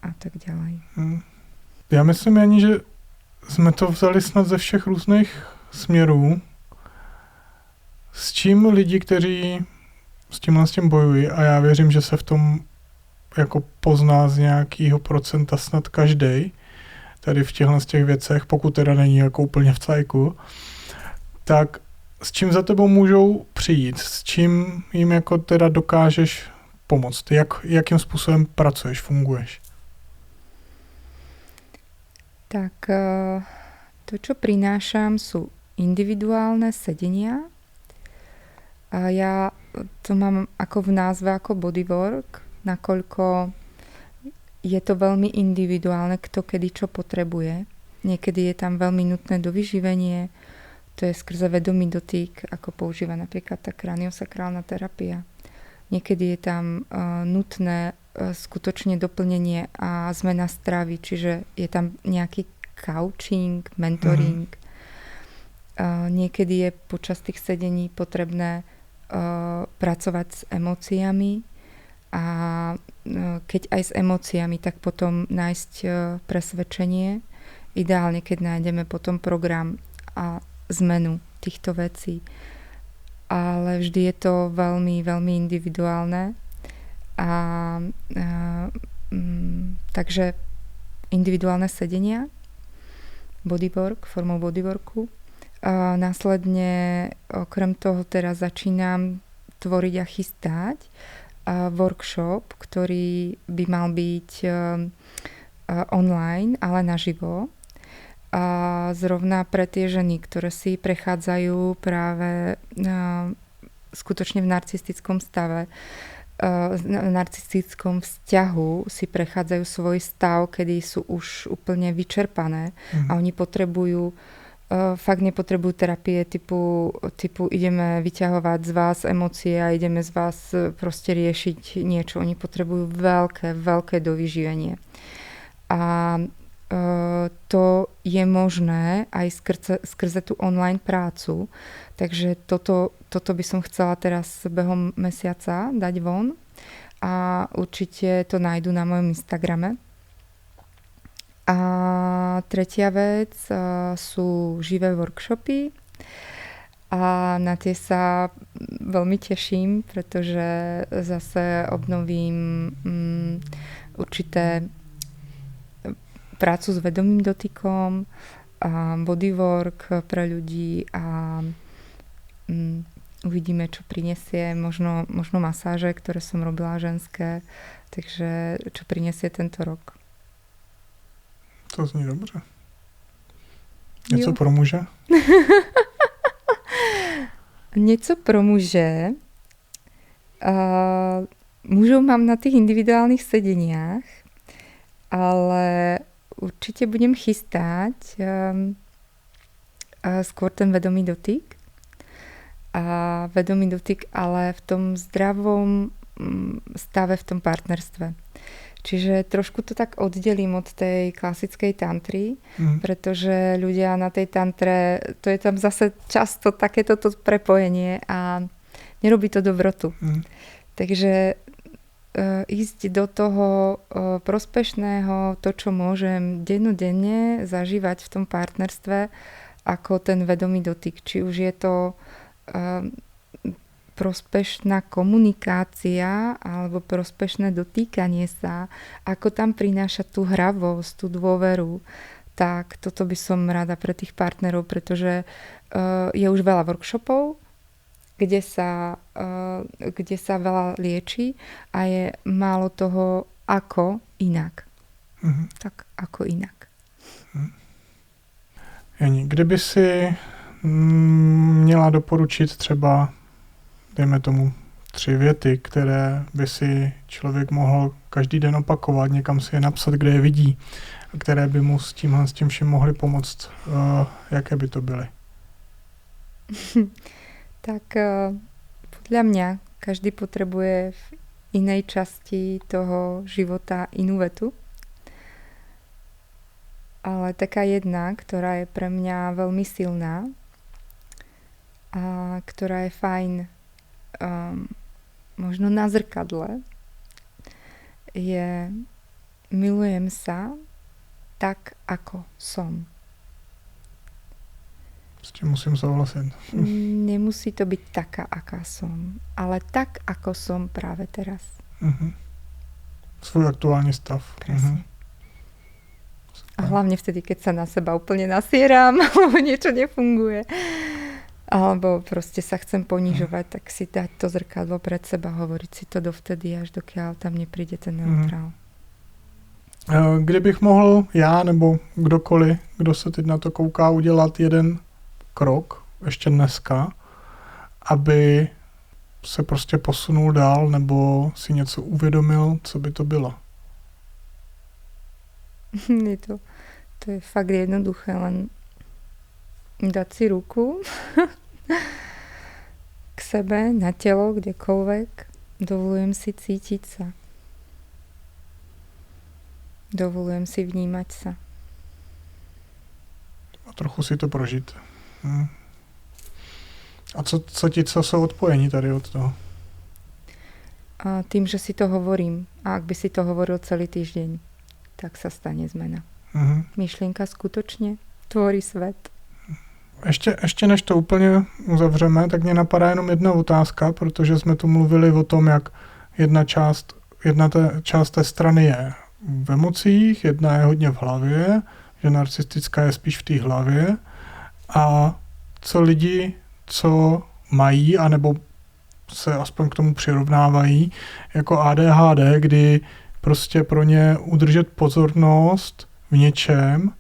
a tak ďalej. Já myslím, Jani, že jsme to vzali snad ze všech různých směrů. S čím lidi, kteří s tím bojují, a já věřím, že se v tom jako pozná z nějakého procenta snad každej, tady v těch věcech, pokud teda není jako úplně v cajku, tak s čím za tebou můžou přijít? S čím jim jako teda dokážeš pomoct? Jakým způsobem pracuješ, funguješ? Tak to, čo prinášam, sú individuálne sedenia. A ja to mám ako v názve ako bodywork, nakoľko je to veľmi individuálne, kto kedy čo potrebuje. Niekedy je tam veľmi nutné dovyživenie, to je skrze vedomý dotyk, ako používa napríklad tá kraniosakrálna terapia. Niekedy je tam nutné skutočne doplnenie a zmena stravy, čiže je tam nejaký coaching, mentoring. Niekedy je počas tých sedení potrebné pracovať s emóciami a keď aj s emóciami, tak potom nájsť presvedčenie. Ideálne, keď nájdeme potom program a zmenu týchto vecí. Ale vždy je to veľmi, veľmi individuálne. Takže individuálne sedenia, bodywork, formou bodyworku. Následne okrem toho teraz začínam tvoriť a chystať workshop, ktorý by mal byť online, ale naživo. A zrovna pre tie ženy, ktoré si prechádzajú práve skutočne v narcistickom stave, v narcistickom vzťahu si prechádzajú svoj stav, kedy sú už úplne vyčerpané a oni potrebujú fakt nepotrebujú terapie typu ideme vyťahovať z vás emócie a ideme z vás proste riešiť niečo. Oni potrebujú veľké dovyživenie. A to je možné aj skrze tú online prácu. Takže toto by som chcela teraz behom mesiaca dať von a určite to nájdu na mojom Instagrame. A tretia vec sú živé workshopy a na tie sa veľmi teším, pretože zase obnovím určité prácu s vedomým dotykom, bodywork pre ľudí a uvidíme, čo prinesie, možno masáže, ktoré som robila ženské, takže čo prinesie tento rok. To zní dobře. Něco pro muže? Něco pro muže. Mužov mám na tých individuálnych sedeniach, ale určite budem chystať skôr ten vedomý dotyk. A vedomý dotyk, ale v tom zdravom stave, v tom partnerstve. Čiže trošku to tak oddelím od tej klasickej tantry, pretože ľudia na tej tantre, to je tam zase často takéto prepojenie a nerobí to dobrotu. Takže ísť do toho prospešného, to, čo môžem dennodenne zažívať v tom partnerstve, ako ten vedomý dotyk. Či už je to prospešná komunikácia alebo prospešné dotýkanie sa, ako tam prináša tú hravosť, tú dôveru, tak toto by som rada pre tých partnerov, pretože je už veľa workshopov, kde sa veľa lieči a je málo toho ako inak. Tak ako inak. Jani, kdyby si měla doporučit třeba, dejme tomu, 3 věty, které by si člověk mohl každý den opakovat, někam si je napsat, kde je vidí, které by mu s tím vším mohly pomoct, jaké by to byly? Tak podľa mňa každý potrebuje v inej časti toho života inú vetu. Ale taká jedna, ktorá je pre mňa veľmi silná a ktorá je fajn možno na zrkadle, je milujem sa tak, ako som. S tím musím souhlasit. Nemusí to byť taká, aká som, ale tak, ako som práve teraz. Svůj aktuální stav. Presne. A hlavne vtedy, keď sa na seba úplne nasieram, alebo niečo nefunguje. Alebo proste sa chcem ponižovať, tak si dať to zrkadlo pred seba, hovoriť si to dovtedy, až dokiaľ tam nepríde ten neutrál. Kdybych mohl já nebo kdokoliv, kdo se teď na to kouká, udělat jeden krok ještě dneska, aby se prostě posunul dál nebo si něco uvědomil, co by to bylo? To je fakt jednoduché, len dať si ruku k sebe, na telo, kdekoľvek. Dovolujem si cítiť sa. Dovolujem si vnímať sa. A trochu si to prožít. A co ti, co jsou odpojení tady od toho? A tým, že si to hovorím. A ak by si to hovoril celý týždeň, tak sa stane zmena. Myšlienka skutočne tvorí svet. Ještě než to úplně uzavřeme, tak mě napadá jenom jedna otázka, protože jsme tu mluvili o tom, jak jedna část té strany je v emocích, jedna je hodně v hlavě, že narcistická je spíš v té hlavě. A co lidi, co mají, anebo se aspoň k tomu přirovnávají, jako ADHD, kdy prostě pro ně udržet pozornost v něčem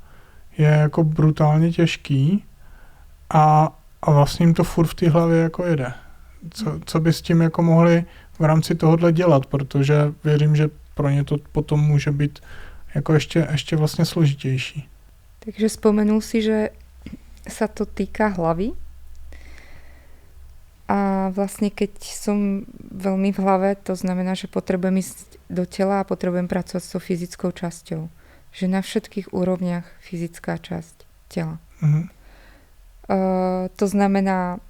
je jako brutálně těžký a vlastně jim to furt v té hlavě jako jede. Co by s tím jako mohli v rámci tohohle dělat, protože věřím, že pro ně to potom může být jako ještě vlastně složitější. Takže spomenul si, že sa to týka hlavy a vlastne keď som veľmi v hlave, to znamená, že potrebujem ísť do tela a potrebujem pracovať s tou fyzickou časťou. Že na všetkých úrovniach fyzická časť tela. To znamená,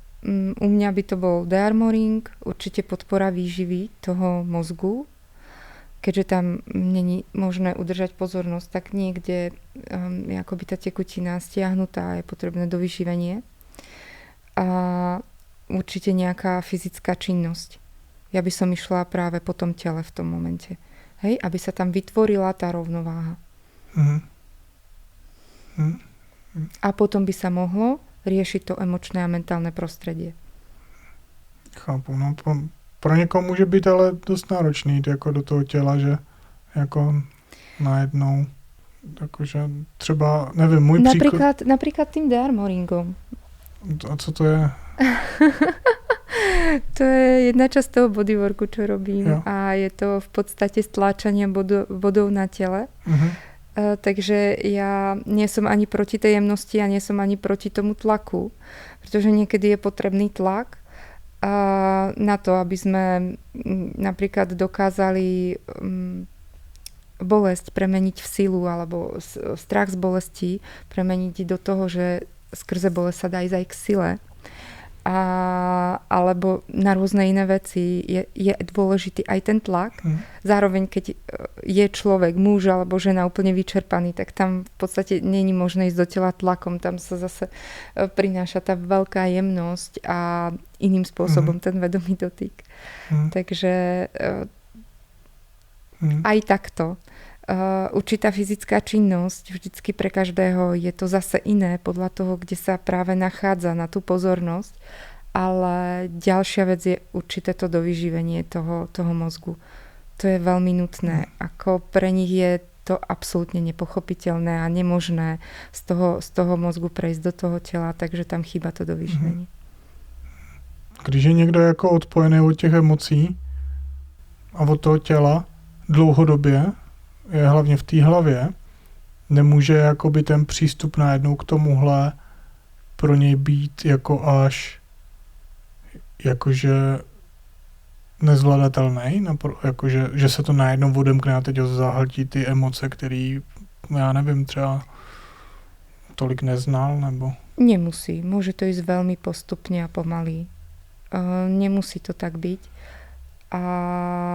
u mňa by to bol dearmoring, určite podpora výživy toho mozgu, keďže tam není možné udržať pozornosť, tak niekde je akoby tá tekutina stiahnutá, je potrebné dovyživenie. A určite nejaká fyzická činnosť. Ja by som išla práve po tom tele v tom momente. Hej, aby sa tam vytvorila tá rovnováha. A potom by sa mohlo riešiť to emočné a mentálne prostredie. Chápu, no pro někoho může být ale dost náročný jít jako do toho těla, že jako najednou, jakože třeba, nevím, můj příklad... Napríklad tým dearmoringom. A co to je? To je jedna časť toho bodyworku, čo robím. Jo. A je to v podstate stláčanie bodov na tele. Takže ja nie som ani proti tej jemnosti a nie som ani proti tomu tlaku. Pretože niekedy je potrebný tlak na to, aby sme napríklad dokázali bolesť premeniť v silu alebo strach z bolesti premeniť do toho, že skrze bolesť sa dá ísť aj k sile. Alebo na rôzne iné veci je dôležitý aj ten tlak. Zároveň, keď je človek, muž alebo žena úplne vyčerpaný, tak tam v podstate nie je možné ísť do tela tlakom. Tam sa zase prináša tá veľká jemnosť a iným spôsobom ten vedomý dotyk. Takže aj takto. Určitá fyzická činnosť, vždycky pre každého je to zase iné podľa toho, kde sa práve nachádza na tú pozornosť, ale ďalšia vec je určité to dovyživenie toho mozgu. To je veľmi nutné. Ako pre nich je to absolútne nepochopiteľné a nemožné z toho mozgu prejsť do toho tela, takže tam chýba to dovyživenie. Když je někdo jako odpojený od těch emocí a od toho těla dlouhodobě, je hlavně v té hlavě, nemůže jakoby ten přístup najednou k tomuhle pro něj být jako až jakože nezvladatelný, jakože že se to najednou odemkne a teď ho zahltí ty emoce, který, já nevím, třeba tolik neznal, nebo... Nemusí. Môže to ísť veľmi postupne a pomaly. Nemusí to tak byť. A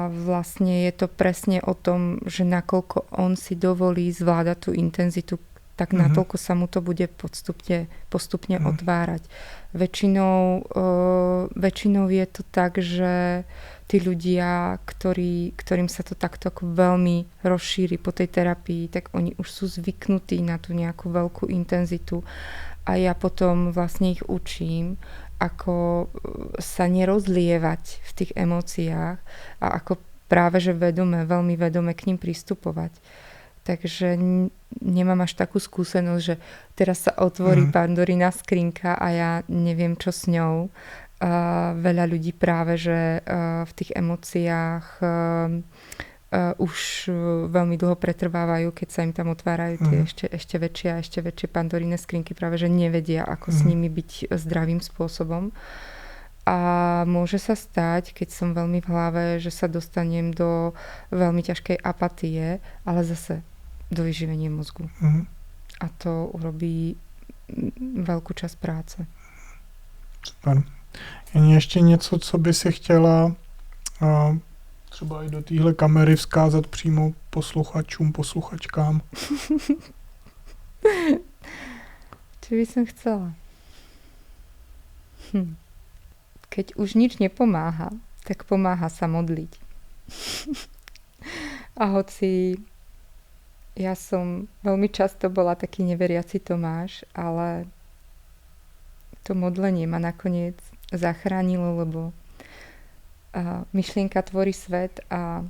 vlastne je to presne o tom, že nakoľko on si dovolí zvládať tú intenzitu, tak natoľko sa mu to bude postupne otvárať. Väčšinou je to tak, že tí ľudia, ktorým sa to takto veľmi rozšíri po tej terapii, tak oni už sú zvyknutí na tú nejakú veľkú intenzitu a ja potom vlastne ich učím, ako sa nerozlievať v tých emóciách a ako práve, že veľmi vedome k ním pristupovať. Takže nemám až takú skúsenosť, že teraz sa otvorí Pandorina skrinka a ja neviem, čo s ňou. Veľa ľudí práve, že v tých emóciách už veľmi dlho pretrvávajú, keď sa im tam otvárajú tie ešte väčšie Pandorine skrinky, práve že nevedia, ako s nimi byť zdravým spôsobom. A môže sa stať, keď som veľmi v hlave, že sa dostanem do veľmi ťažkej apatie, ale zase do vyživenia mozgu. A to urobí veľkú časť práce. Super. Je ještě něco, co by si chtěla třeba i do téhle kamery vzkázat přímo posluchačům, posluchačkám? Čo by som chcela? Keď už nič nepomáha, tak pomáha sa modliť. A hoci ja som veľmi často bola taký neveriaci Tomáš, ale to modlenie ma nakoniec zachránilo, lebo myšlienka tvorí svet a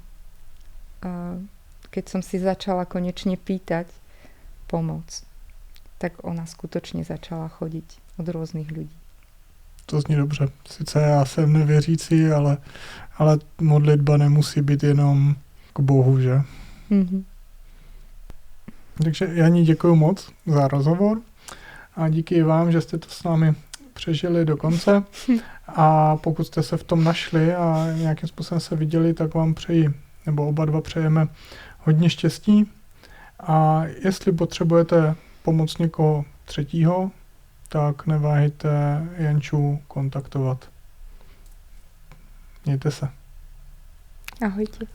keď som si začala konečne pýtať pomoc, tak ona skutočne začala chodiť od rôznych ľudí. To zní dobře. Sice já jsem nevěřící, ale modlitba nemusí být jenom k Bohu, že? Takže Jani, děkuji moc za rozhovor a díky vám, že jste to s námi přežili do konce. A pokud jste se v tom našli a nějakým způsobem se viděli, tak vám přeji, nebo oba dva přejeme hodně štěstí. A jestli potřebujete pomoc někoho třetího, tak neváhejte Janču kontaktovat. Mějte se. Ahojte.